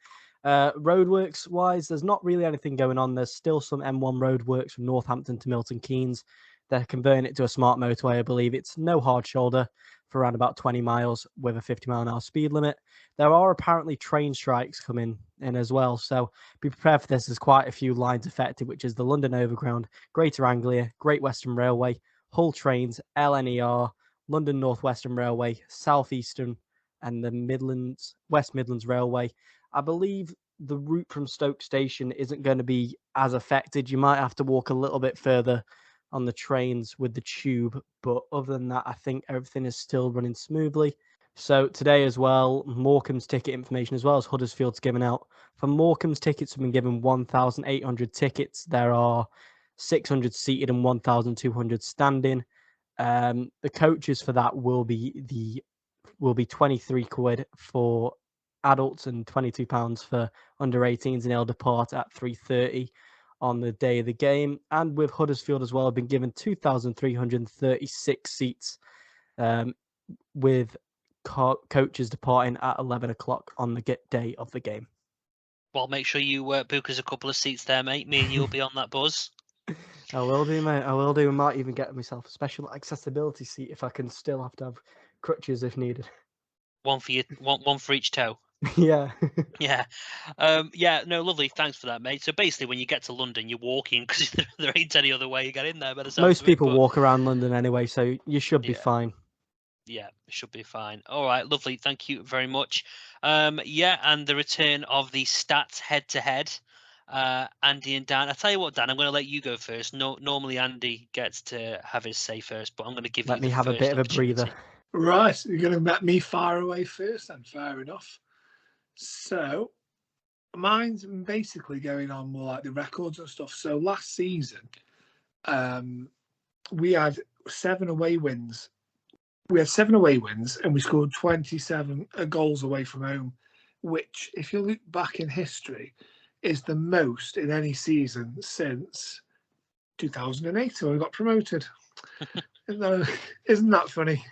Roadworks-wise, there's not really anything going on. There's still some M1 roadworks from Northampton to Milton Keynes. They're converting it to a smart motorway, I believe. It's no hard shoulder for around about 20 miles with a 50-mile-an-hour speed limit. There are apparently train strikes coming in as well, so be prepared for this. There's quite a few lines affected, which is the London Overground, Greater Anglia, Great Western Railway, Hull Trains, LNER, London North Western Railway, South Eastern, and the West Midlands Railway. I believe the route from Stoke Station isn't going to be as affected. You might have to walk a little bit further on the trains with the tube. But other than that, I think everything is still running smoothly. So today as well, Morecambe's ticket information as well as Huddersfield's given out. For Morecambe's tickets, we've been given 1,800 tickets. There are 600 seated and 1,200 standing. The coaches for that will be 23 quid for adults and £22 for under 18s, and they'll depart at 3:30 on the day of the game. And with Huddersfield as well, I've been given 2,336 seats, with coaches departing at 11 o'clock on the day of the game. Well, make sure you book us a couple of seats there, mate. Me and you'll be on that buzz. I will do, mate. I will do. I might even get myself a special accessibility seat if I can still have to have crutches if needed. One for each toe. Yeah. Yeah. No, lovely. Thanks for that, mate. So basically, when you get to London, you're walking because there ain't any other way you get in there. Most people walk around London anyway, so you should be fine. Yeah, it should be fine. All right, lovely. Thank you very much. And the return of the stats head-to-head. Andy and Dan. I tell you what, Dan, I'm going to let you go first. No, normally Andy gets to have his say first, but I'm going to give you the have a bit of a breather. Right, you're going to let me fire away first, then fair enough. So, mine's basically going on more like the records and stuff. So last season, we had 7 away wins. We had 7 away wins, and we scored 27 goals away from home, which, if you look back in history, is the most in any season since 2008 when we got promoted. Isn't that funny?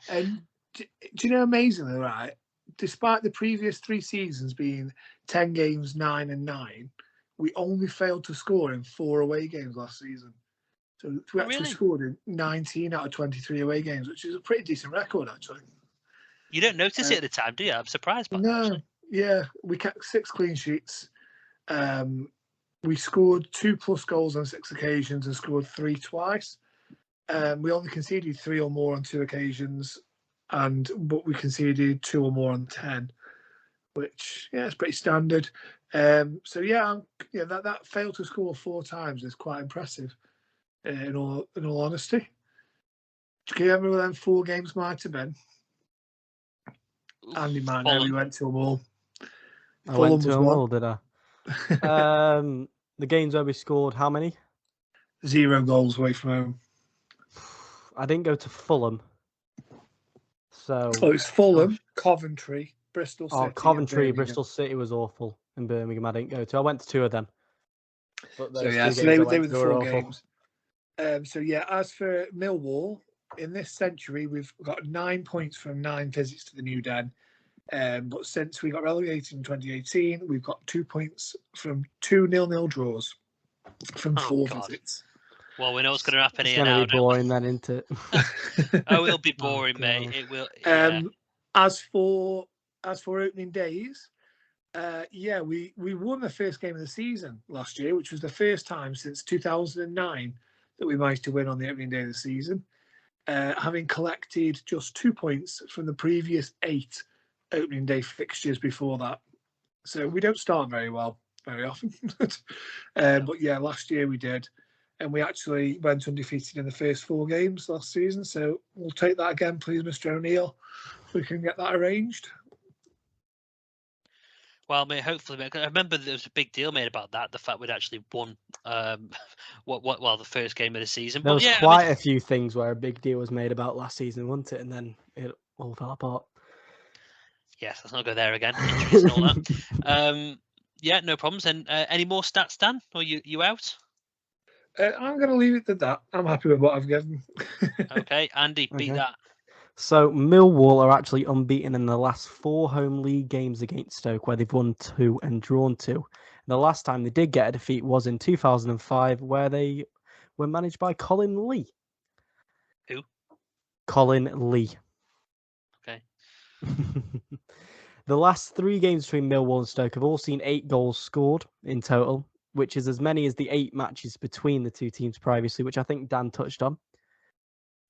And do you know, amazingly, right? Despite the previous 3 seasons being 10 games, 9 and 9, we only failed to score in 4 away games last season. So we actually scored in 19 out of 23 away games, which is a pretty decent record, actually. You don't notice it at the time, do you? I'm surprised by that. No, yeah. We kept 6 clean sheets. We scored 2+ goals on 6 occasions and scored 3 twice. We only conceded 3 or more on 2 occasions, but we conceded 2 or more on 10, which is pretty standard. That failed to score 4 times is quite impressive. In all honesty, can you remember when 4 games might have been? Andy might know. We went to them all. I went to them all, did I? The games where we scored how many? 0 goals away from home. I didn't go to Fulham. So it's Fulham, Coventry, Bristol City. Coventry, Bristol City was awful. In Birmingham, I didn't go to. I went to 2 of them. But they were the 4 games. As for Millwall, in this century, we've got 9 points from 9 visits to the New Den. But since we got relegated in 2018, we've got 2 points from 2 0-0 draws from 4 visits. Well, we know what's going to happen here now. It's going to be boring then, isn't it? Oh, it'll be boring, mate. It will. As for opening days, we won the first game of the season last year, which was the first time since 2009 that we managed to win on the opening day of the season, having collected just 2 points from the previous 8 opening day fixtures before that. So we don't start very well very often. Last year we did. And we actually went undefeated in the first 4 games last season. So we'll take that again, please, Mr. O'Neill. We can get that arranged. Well, mate, hopefully, I remember there was a big deal made about that, the fact we'd actually won the first game of the season. There was quite a few things where a big deal was made about last season, wasn't it? And then it all fell apart. Yes, let's not go there again. No problems. And any more stats, Dan? Or you out? I'm going to leave it at that. I'm happy with what I've given. Okay, Andy, beat that. So Millwall are actually unbeaten in the last 4 home league games against Stoke, where they've won 2 and drawn 2. The last time they did get a defeat was in 2005, where they were managed by Colin Lee. Who? Colin Lee. Okay. The last 3 games between Millwall and Stoke have all seen 8 goals scored in total, which is as many as the 8 matches between the 2 teams previously, which I think Dan touched on.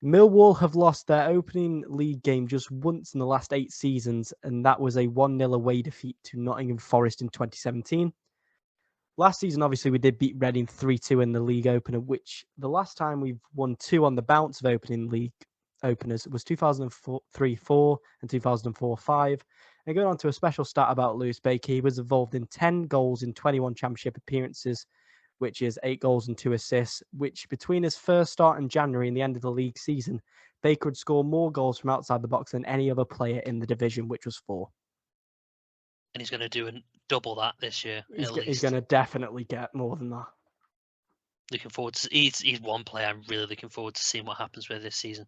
Millwall have lost their opening league game just once in the last 8 seasons, and that was a 1-0 away defeat to Nottingham Forest in 2017. Last season, obviously, we did beat Reading 3-2 in the league opener, which the last time we've won 2 on the bounce of opening league openers was 2003-4 and 2004-5. And going on to a special stat about Lewis Baker, he was involved in 10 goals in 21 championship appearances, which is 8 goals and 2 assists, which between his first start in January and the end of the league season, Baker would score more goals from outside the box than any other player in the division, which was 4. And he's going to do double that this year. He's going to definitely get more than that. Looking forward to. He's one player I'm really looking forward to seeing what happens with this season.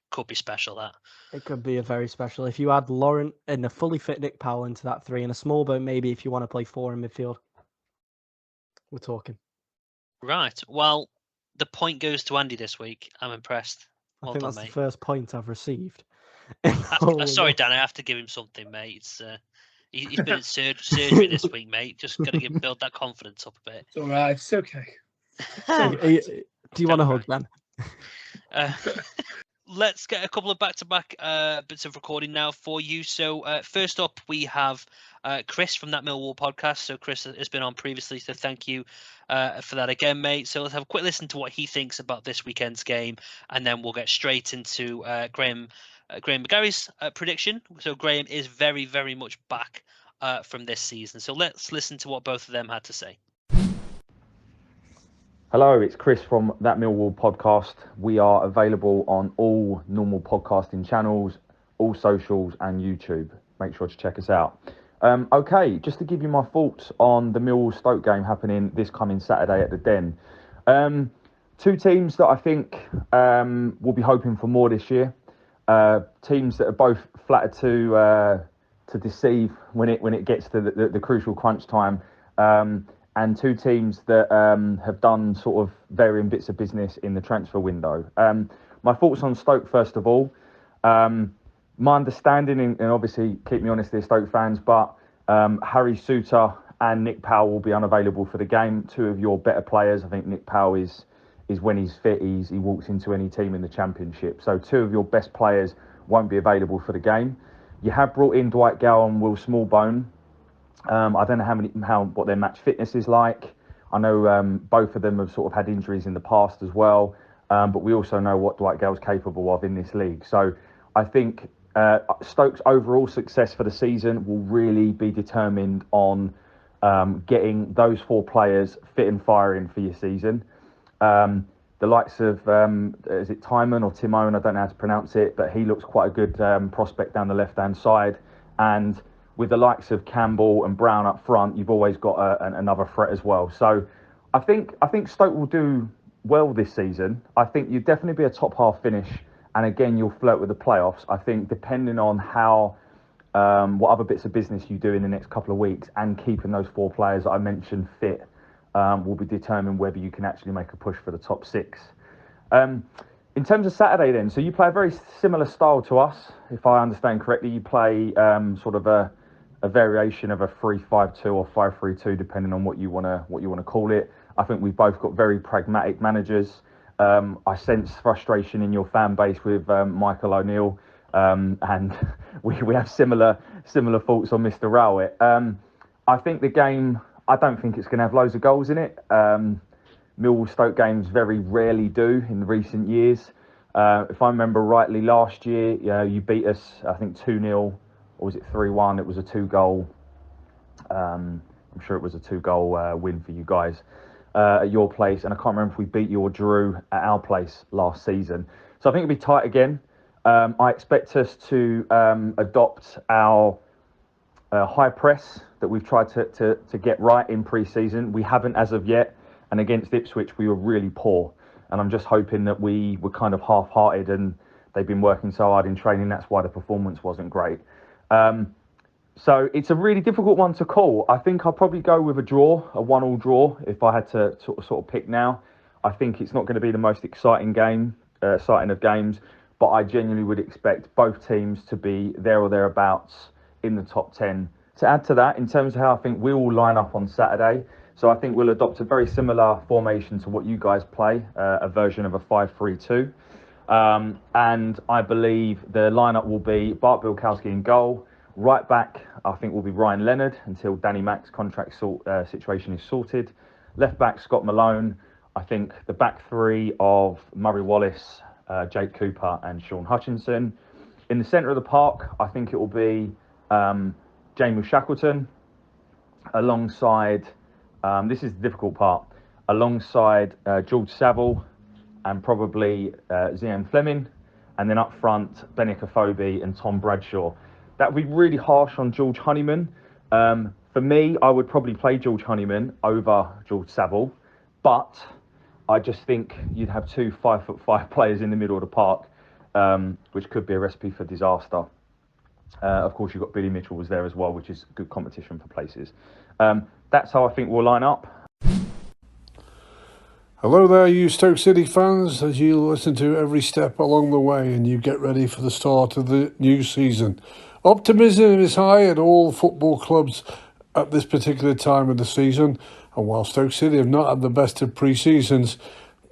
Could be special, that. It could be a very special. If you add Laurent and a fully fit Nick Powell into that 3 and a small bone, maybe if you want to play 4 in midfield, we're talking. Right. Well, the point goes to Andy this week. I'm impressed. I think that's mate. the first point I've received. Sorry, Dan. I have to give him something, mate. It's he's been in surgery this week, mate. Just got to build that confidence up a bit. It's all right. It's okay. Do you want a hug, Ben? Let's get a couple of back-to-back bits of recording now for you. So first up, we have Chris from that Millwall podcast. So Chris has been on previously, so thank you for that again, mate. So let's have a quick listen to what he thinks about this weekend's game, and then we'll get straight into Graham McGarry's prediction. So Graham is very, very much back from this season. So let's listen to what both of them had to say. Hello, it's Chris from That Millwall podcast. We are available on all normal podcasting channels, all socials and YouTube. Make sure to check us out. Okay, just to give you my thoughts on the Millwall Stoke game happening this coming Saturday at the Den. 2 teams that I think will be hoping for more this year. Teams that are both flattered to deceive when it gets to the crucial crunch time. And 2 teams that have done sort of varying bits of business in the transfer window. My thoughts on Stoke, first of all. My understanding, and obviously keep me honest, they're Stoke fans, but Harry Souttar and Nick Powell will be unavailable for the game. 2 of your better players. I think Nick Powell is when he's fit, he walks into any team in the Championship. So 2 of your best players won't be available for the game. You have brought in Dwight Gow and Will Smallbone. I don't know what their match fitness is like. I know both of them have sort of had injuries in the past as well, but we also know what Dwight Gale's capable of in this league. So I think Stoke's overall success for the season will really be determined on getting those 4 players fit and firing for your season. The likes of, is it Timon or Timon? I don't know how to pronounce it, but he looks quite a good prospect down the left-hand side. And with the likes of Campbell and Brown up front, you've always got another threat as well. So I think Stoke will do well this season. I think you'll definitely be a top half finish. And again, you'll flirt with the playoffs. I think depending on how, what other bits of business you do in the next couple of weeks and keeping those 4 players that I mentioned fit will be determined whether you can actually make a push for the top 6. In terms of Saturday then, so you play a very similar style to us. If I understand correctly, you play sort of a variation of a 3-5-2 or 5-3-2, depending on what you want to call it. I think we've both got very pragmatic managers. I sense frustration in your fan base with Michael O'Neill, and we have similar thoughts on Mr. Rowett. I think the game, I don't think it's going to have loads of goals in it. Millwall Stoke games very rarely do in recent years. If I remember rightly, last year you beat us, I think 2-0. Or was it 3-1? It was a 2-goal. I'm sure it was a 2-goal win for you guys at your place. And I can't remember if we beat you or drew at our place last season. So I think it'll be tight again. I expect us to adopt our high press that we've tried to get right in pre-season. We haven't as of yet. And against Ipswich, we were really poor. And I'm just hoping that we were kind of half-hearted and they've been working so hard in training. That's why the performance wasn't great. So it's a really difficult one to call. I think I'll probably go with a draw, a 1-1 draw, if I had to sort of pick now. I think it's not going to be the most exciting of games, but I genuinely would expect both teams to be there or thereabouts in the top 10. To add to that, in terms of how I think we will line up on Saturday, so I think we'll adopt a very similar formation to what you guys play, a version of a 5-3-2. And I believe the lineup will be Bart Bilkowski in goal. Right back, I think, will be Ryan Leonard until Danny Mack's contract situation is sorted. Left back, Scott Malone. I think the back three of Murray Wallace, Jake Cooper and Sean Hutchinson. In the centre of the park, I think it will be Jamie Shackleton alongside, this is the difficult part, alongside George Saville and probably Zian Fleming. And then up front, Benik Afobe and Tom Bradshaw. That would be really harsh on George Honeyman. For me, I would probably play George Honeyman over George Saville, but I just think you'd have 2 5'5" players in the middle of the park, which could be a recipe for disaster. Of course, you've got Billy Mitchell was there as well, which is good competition for places. That's how I think we'll line up. Hello there, you Stoke City fans, as you listen to every step along the way and you get ready for the start of the new season. Optimism is high at all football clubs at this particular time of the season, and while Stoke City have not had the best of pre-seasons,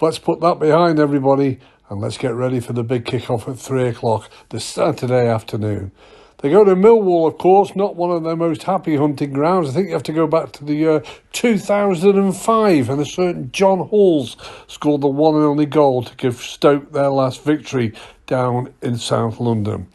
let's put that behind everybody and let's get ready for the big kick-off at 3 o'clock this Saturday afternoon. They go to Millwall, of course, not one of their most happy hunting grounds. I think you have to go back to the year 2005, and a certain John Halls scored the one and only goal to give Stoke their last victory down in South London.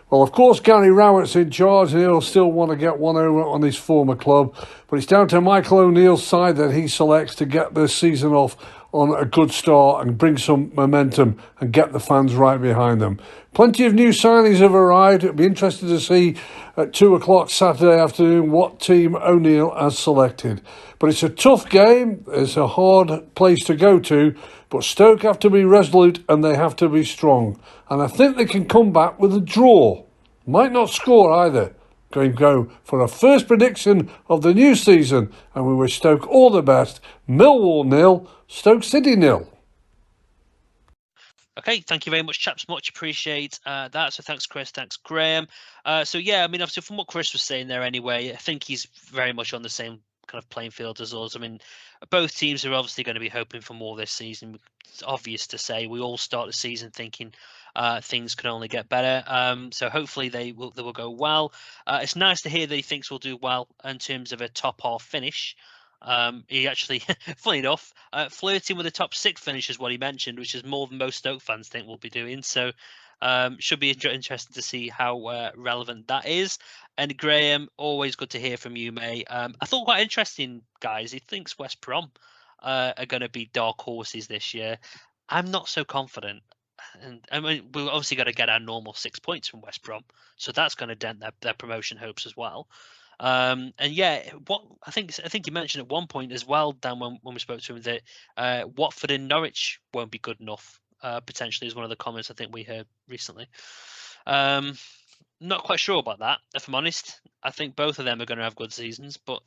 Well, of course, Gary Rowett's in charge, and he'll still want to get one over on his former club, but it's down to Michael O'Neill's side that he selects to get this season off on a good start and bring some momentum and get the fans right behind them. Plenty of new signings have arrived. It'll be interesting to see at 2 o'clock Saturday afternoon what team O'Neill has selected. But it's a tough game. It's a hard place to go to. But Stoke have to be resolute and they have to be strong. And I think they can come back with a draw. Might not score either. Going to go for a first prediction of the new season. And we wish Stoke all the best. Millwall 0, Stoke City 0. Okay, thank you very much, chaps. Much appreciate that. So thanks, Chris. Thanks, Graham. So yeah, I mean, obviously, from what Chris was saying there, anyway, I think he's very much on the same kind of playing field as us. I mean, both teams are obviously going to be hoping for more this season. It's obvious to say we all start the season thinking things can only get better. So hopefully they will go well. It's nice to hear that he thinks we'll do well in terms of a top half finish. He actually, funny enough, flirting with a top 6 finish is what he mentioned, which is more than most Stoke fans think we'll be doing. So should be interesting to see how relevant that is. And Graham, always good to hear from you, mate. I thought quite interesting, guys. He thinks West Brom are going to be dark horses this year. I'm not so confident. And I mean, we've obviously got to get our normal 6 points from West Brom, so that's going to dent their promotion hopes as well. And yeah, what I think you mentioned at one point as well, Dan, when we spoke to him, that Watford and Norwich won't be good enough. Potentially is one of the comments I think we heard recently. Not quite sure about that, if I'm honest. I think both of them are going to have good seasons, but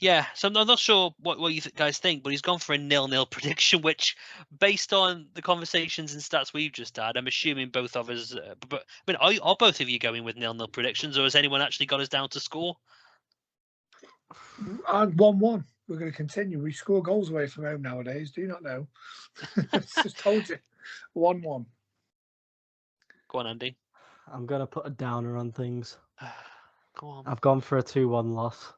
yeah. So I'm not sure what you guys think, but he's gone for a 0-0 prediction, which, based on the conversations and stats we've just had, I'm assuming both of us. But I mean, are both of you going with 0-0 predictions, or has anyone actually got us down to score? And 1-1. We're going to continue. We score goals away from home nowadays. Do you not know? Just told you. 1-1. Go on, Andy. I'm going to put a downer on things. Go on. I've gone for a 2-1 loss.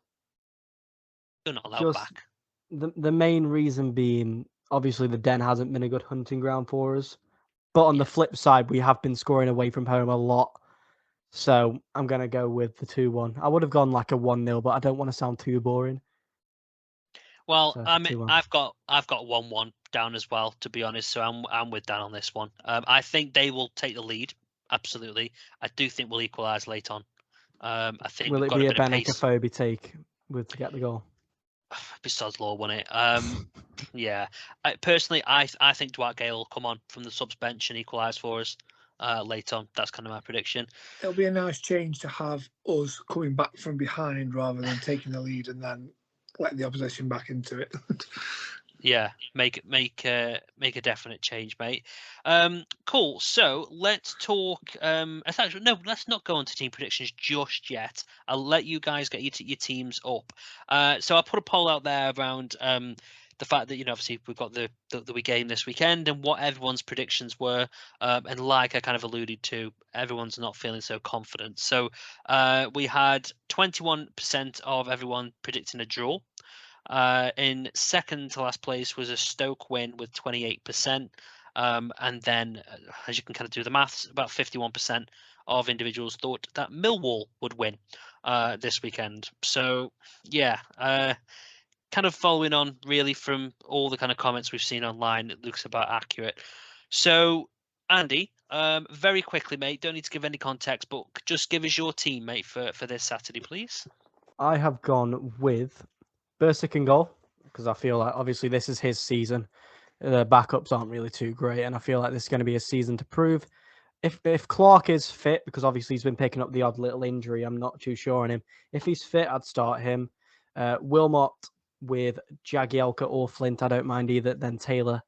You're not allowed back. The main reason being, obviously, the Den hasn't been a good hunting ground for us. But on the flip side, we have been scoring away from home a lot. So I'm going to go with the 2-1. I would have gone like a 1-0, but I don't want to sound too boring. Well, So, I mean, 2-1. I've got 1-1 down as well, to be honest. So I'm with Dan on this one. I think they will take the lead. Absolutely. I do think we'll equalise late on. I think Will we've it got be a a bit of pace. Benik take to get the goal? Besides law, won it. Yeah. Personally, I think Dwight Gale will come on from the subs bench and equalise for us late on. That's kind of my prediction. It'll be a nice change to have us coming back from behind rather than taking the lead and then letting the opposition back into it. Yeah, make a definite change, mate. Cool. So let's talk. Let's not go on to team predictions just yet. I'll let you guys get your teams up. So I put a poll out there around the fact that, obviously we've got the game this weekend and what everyone's predictions were, and like I kind of alluded to, everyone's not feeling so confident. So we had 21% of everyone predicting a draw. In second to last place was a Stoke win with 28%. And then, as you can kind of do the maths, about 51% of individuals thought that Millwall would win this weekend. So, yeah, kind of following on really from all the kind of comments we've seen online, it looks about accurate. So, Andy, very quickly, mate, don't need to give any context, but just give us your team, mate, for this Saturday, please. I have gone with Bursic in goal because I feel like obviously this is his season. The backups aren't really too great, and I feel like this is going to be a season to prove. If Clark is fit, because obviously he's been picking up the odd little injury, I'm not too sure on him. If he's fit, I'd start him. Wilmot with Jagielka or Flint, I don't mind either. Then Taylor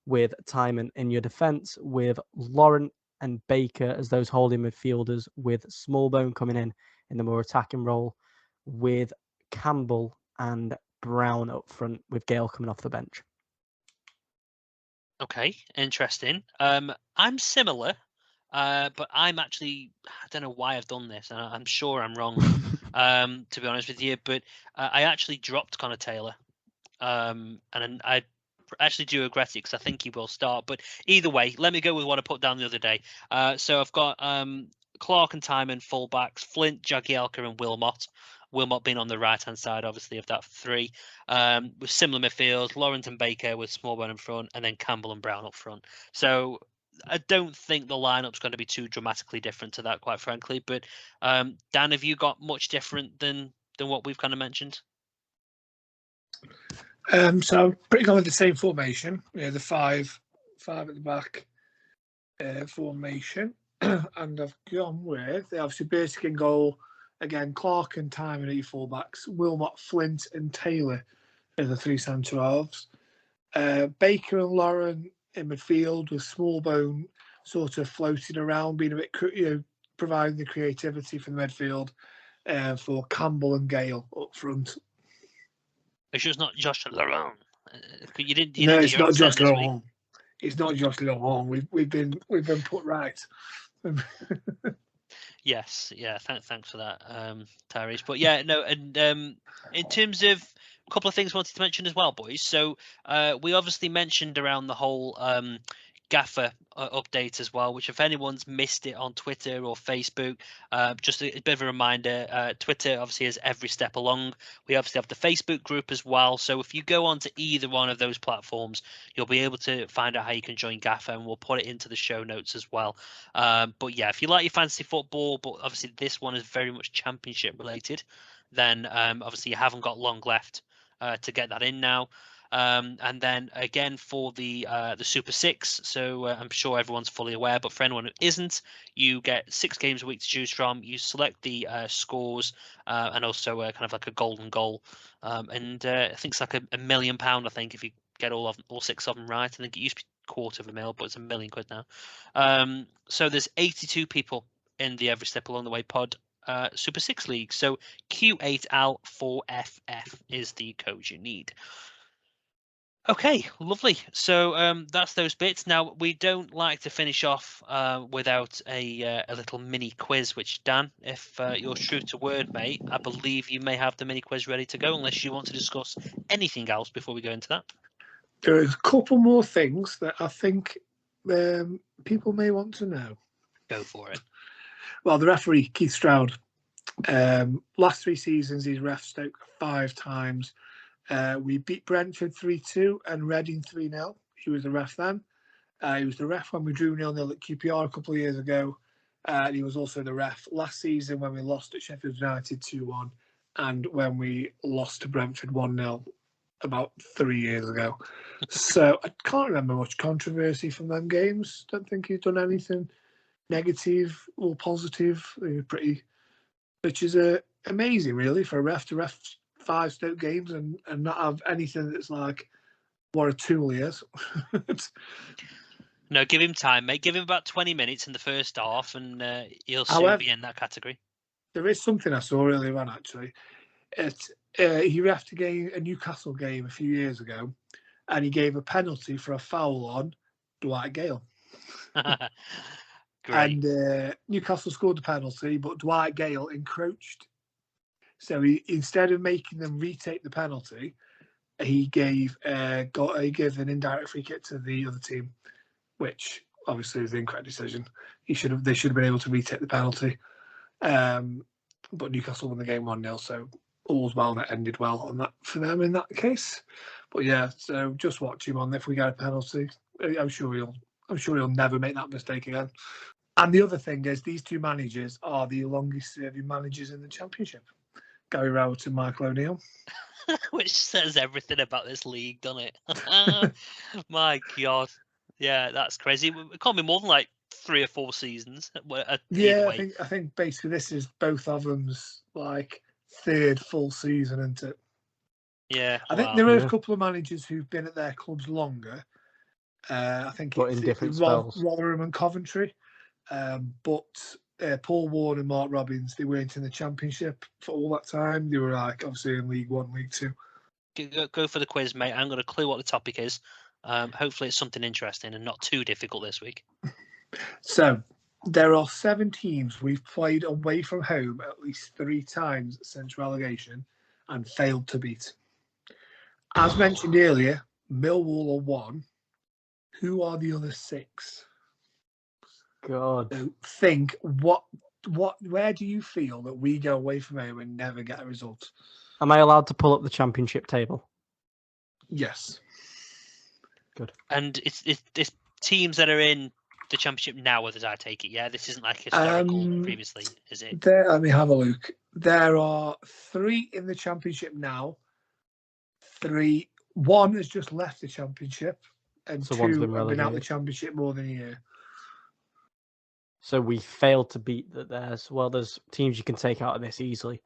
with Timon in your defence, with Laurent and Baker as those holding midfielders, with Smallbone coming in the more attacking role, with Campbell and Brown up front, with Gale coming off the bench. Okay, interesting. I'm similar, but I'm actually, I don't know why I've done this, and I'm sure I'm wrong, to be honest with you, but I actually dropped Connor Taylor, and I actually do regret it because I think he will start, but either way, let me go with what I put down the other day. So I've got Clark and Timon fullbacks, Flint, Jagielka and Wilmot. Wilmot being on the right-hand side, obviously, of that three. With similar midfield, Laurent and Baker with Smallbone in front, and then Campbell and Brown up front. So I don't think the lineup's going to be too dramatically different to that, quite frankly. But Dan, have you got much different than what we've kind of mentioned? So I'm pretty gone with the same formation. The five at the back formation, and I've gone with obviously Basic in goal. Again, Clark and Timon at your fullbacks, Wilmot, Flint, and Taylor are the three centre halves. Baker and Lauren in midfield with Smallbone sort of floating around, being a bit, providing the creativity for the midfield. For Campbell and Gale up front. It's just not Josh Laurent. You didn't. No, it's not Josh Laurent. It's not Josh Laurent. We've been put right. Yes, yeah. Thanks for that, Tyrese. But yeah, no, and in terms of a couple of things I wanted to mention as well, boys. So we obviously mentioned around the whole Gaffer update as well, which if anyone's missed it on Twitter or Facebook, just a bit of a reminder, Twitter obviously has Every Step Along. We obviously have the Facebook group as well. So if you go onto either one of those platforms, you'll be able to find out how you can join Gaffer, and we'll put it into the show notes as well. But yeah, if you like your fantasy football, but obviously this one is very much championship related, then obviously you haven't got long left to get that in now. And then again for the Super Six, so I'm sure everyone's fully aware, but for anyone who isn't, you get 6 games a week to choose from. You select the scores and also kind of like a golden goal, and I think it's like £1 million. I think if you get all 6 of them right, I think it used to be £250,000, but it's £1 million now. So there's 82 people in the Every Step Along the Way pod Super 6 League. So Q8L4FF is the code you need. Okay, lovely. So that's those bits. Now we don't like to finish off without a little mini quiz. Which Dan, if you're true to word, mate, I believe you may have the mini quiz ready to go. Unless you want to discuss anything else before we go into that. There are a couple more things that I think people may want to know. Go for it. Well, the referee Keith Stroud. Last 3 seasons, he's ref Stoke 5 times. We beat Brentford 3-2 and Reading 3-0. He was the ref then. He was the ref when we drew 0-0 at QPR a couple of years ago. He was also the ref last season when we lost at Sheffield United 2-1 and when we lost to Brentford 1-0 about 3 years ago. So I can't remember much controversy from them games. Don't think he's done anything negative or positive. They were pretty, which is amazing really for a ref to ref 5 Stoke games and not have anything that's like what a tool he is. No, give him time, mate. Give him about 20 minutes in the first half, and he'll soon be in that category. There is something I saw earlier on actually. he refed a Newcastle game a few years ago, and he gave a penalty for a foul on Dwight Gale. Great. And Newcastle scored the penalty, but Dwight Gale encroached. So instead of making them retake the penalty, he gave an indirect free kick to the other team, which obviously is the incorrect decision. They should have been able to retake the penalty. But Newcastle won the game 1-0, so all's well that ended well on that for them in that case. But yeah, so just watch him on if we get a penalty. I'm sure he'll never make that mistake again. And the other thing is, these two managers are the longest-serving managers in the Championship. Gary Rowett and Michael O'Neill. Which says everything about this league, doesn't it? My God. Yeah, that's crazy. It can't be more than like 3 or 4 seasons. Yeah, I think basically this is both of them's like 3rd full season, isn't it? Yeah. I think there are a couple of managers who've been at their clubs longer. I think But in different spells. Rotherham and Coventry. But Paul Ward and Mark Robbins, they weren't in the Championship for all that time. They were like obviously in League 1, League 2. Go for the quiz, mate. I'm going to clue what the topic is. Hopefully it's something interesting and not too difficult this week. So there are 7 teams we've played away from home at least 3 times since relegation and failed to beat. As mentioned earlier, Millwall are 1. Who are the other 6? God. So think where do you feel that we go away from home and never get a result? Am I allowed to pull up the Championship table? Yes. Good. And it's teams that are in the Championship now, as I take it. Yeah, this isn't like historical previously, is it? Let me have a look. There are 3 in the Championship now. 1 has just left the Championship, and So 2 one's have been been out of the relegated. Championship more than a year. So we failed to beat that. There's teams you can take out of this easily.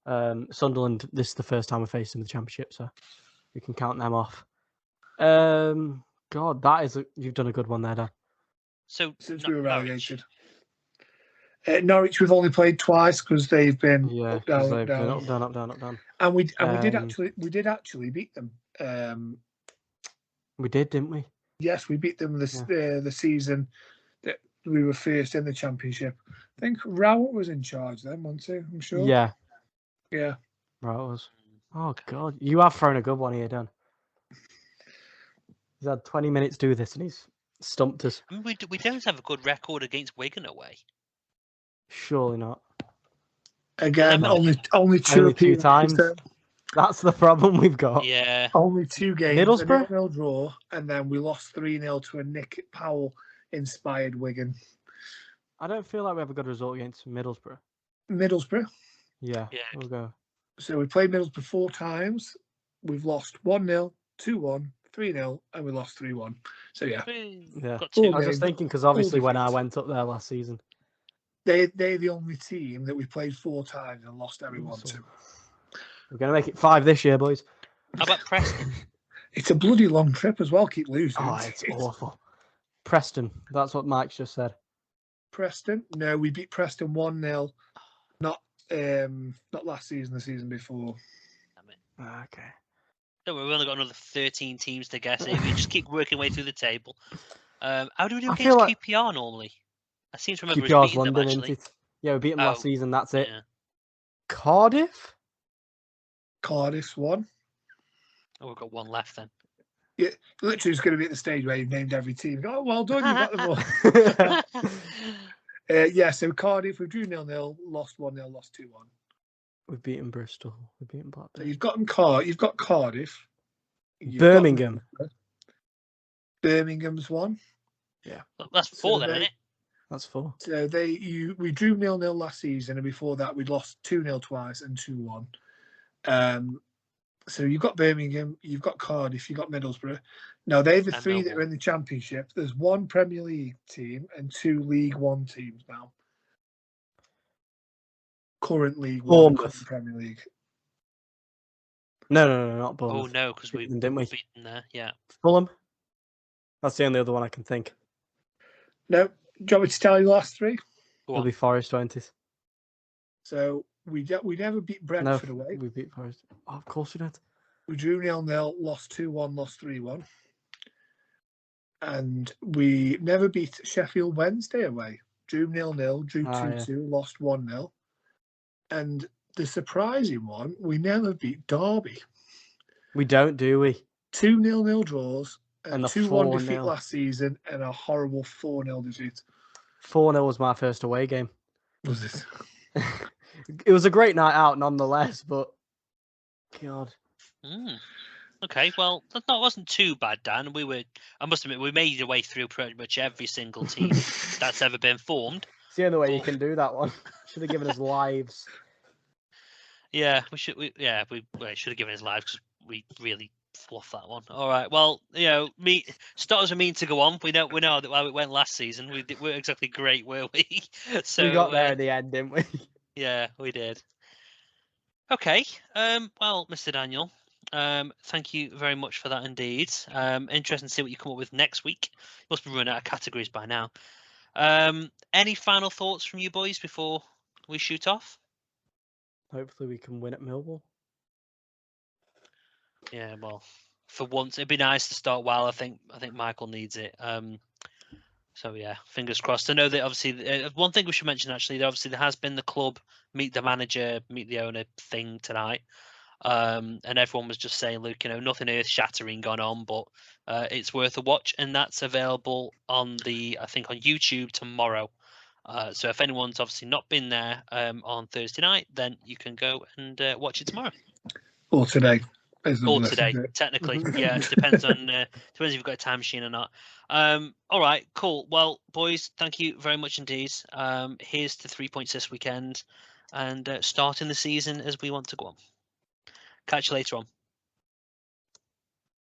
Sunderland, this is the first time we're facing the Championship, so we can count them off. God, you've done a good one there, Dan. So Since we were relegated. Norwich, we've only played twice because they've been up, down, they've been up, down. up, down. And we did actually beat them. We did, didn't we? Yes, we beat them the season that we were first in the Championship. I think Rowett was in charge then, wasn't he? I'm sure. Yeah. Yeah. Rowett was. Oh God, you have thrown a good one here, Dan. He's had 20 minutes to do this, and he's stumped us. I mean, we don't have a good record against Wigan away. Surely not. Again, only two times. That's the problem we've got. Yeah. Only 2 games. Middlesbrough? A 0-0 draw, and then we lost 3-0 to a Nick Powell-inspired Wigan. I don't feel like we have a good result against Middlesbrough. Middlesbrough? Yeah. We'll go. So we played Middlesbrough 4 times. We've lost 1-0, 2-1, 3-0, and we lost 3-1. So yeah. Got I was just thinking because obviously when I went up there last season, they're the only team that we played 4 times and lost every one to. We're going to make it 5 this year, boys. How about Preston? It's a bloody long trip as well. Keep losing. Oh, it's awful. Preston. That's what Mike's just said. Preston? No, we beat Preston 1-0. Not last season, the season before. Okay. No, we've only got another 13 teams to guess. We just keep working way through the table. How do we do against QPR normally? I seem to remember QPR's beating London, them, actually. isn't it? Yeah, we beat them last season. That's it. Yeah. Cardiff? Cardiff's 1. Oh, we've got 1 left then. Yeah, literally it's going to be at the stage where you've named every team. Oh, well done, you got them all. So Cardiff, we drew 0-0, lost 1-0, lost 2-1. We've beaten Bristol. We've beaten Blackburn. So you've got Cardiff. Birmingham. Birmingham's 1. Yeah. Well, that's 4 then, isn't it? That's 4. So we drew 0-0 last season, and before that we'd lost 2-0 twice and 2-1. So you've got Birmingham, you've got Cardiff, you've got Middlesbrough. Now they're the 3 that are in the Championship. There's 1 Premier League team and 2 League 1 teams now. Current League 1, current Premier League. No, not Bournemouth. Oh no, because we didn't we? beaten there. Yeah. Fulham. That's the only other one I can think. No, do you want me to tell you the last 3? It'll be Forest 20s. So We never beat Brentford away. we beat Forest. Oh, of course we did. We drew 0-0, lost 2-1, lost 3-1. And we never beat Sheffield Wednesday away. Drew 0-0, drew 2-2, lost 1-0. And the surprising one, we never beat Derby. We don't, do we? 2 0-0 draws, And a a 2-1 defeat 4-0. last season, and a horrible 4-0 defeat. 4-0 was my first away game. Was it? It was a great night out, nonetheless. But God, Okay, well, that wasn't too bad, Dan. I must admit, we made our way through pretty much every single team that's ever been formed. it's the only way you can do that one. Should have given us lives. Yeah, we should have given us lives because we really fluffed that one. All right, well, starters were mean to go on. We know that while it went last season, we weren't exactly great, were we? So we got there in the end, didn't we? Yeah, we did. Okay, well, Mr. Daniel, thank you very much for that indeed. Interesting to see what you come up with next week. Must be running out of categories by now. Any final thoughts from you boys before we shoot off? Hopefully we can win at Millwall. Yeah, well, for once, it'd be nice to start well. I think Michael needs it. So yeah, fingers crossed. I know that obviously one thing we should mention actually, obviously there has been the club meet the manager, meet the owner thing tonight. And everyone was just saying, look, nothing earth-shattering going on, but it's worth a watch, and that's available on I think on YouTube tomorrow. So if anyone's obviously not been there on Thursday night, then you can go and watch it tomorrow. Or today. Or today, technically. Yeah, it depends if you've got a time machine or not. All right, cool. Well, boys, thank you very much indeed. Here's to 3 points this weekend and starting the season as we want to go on. Catch you later on.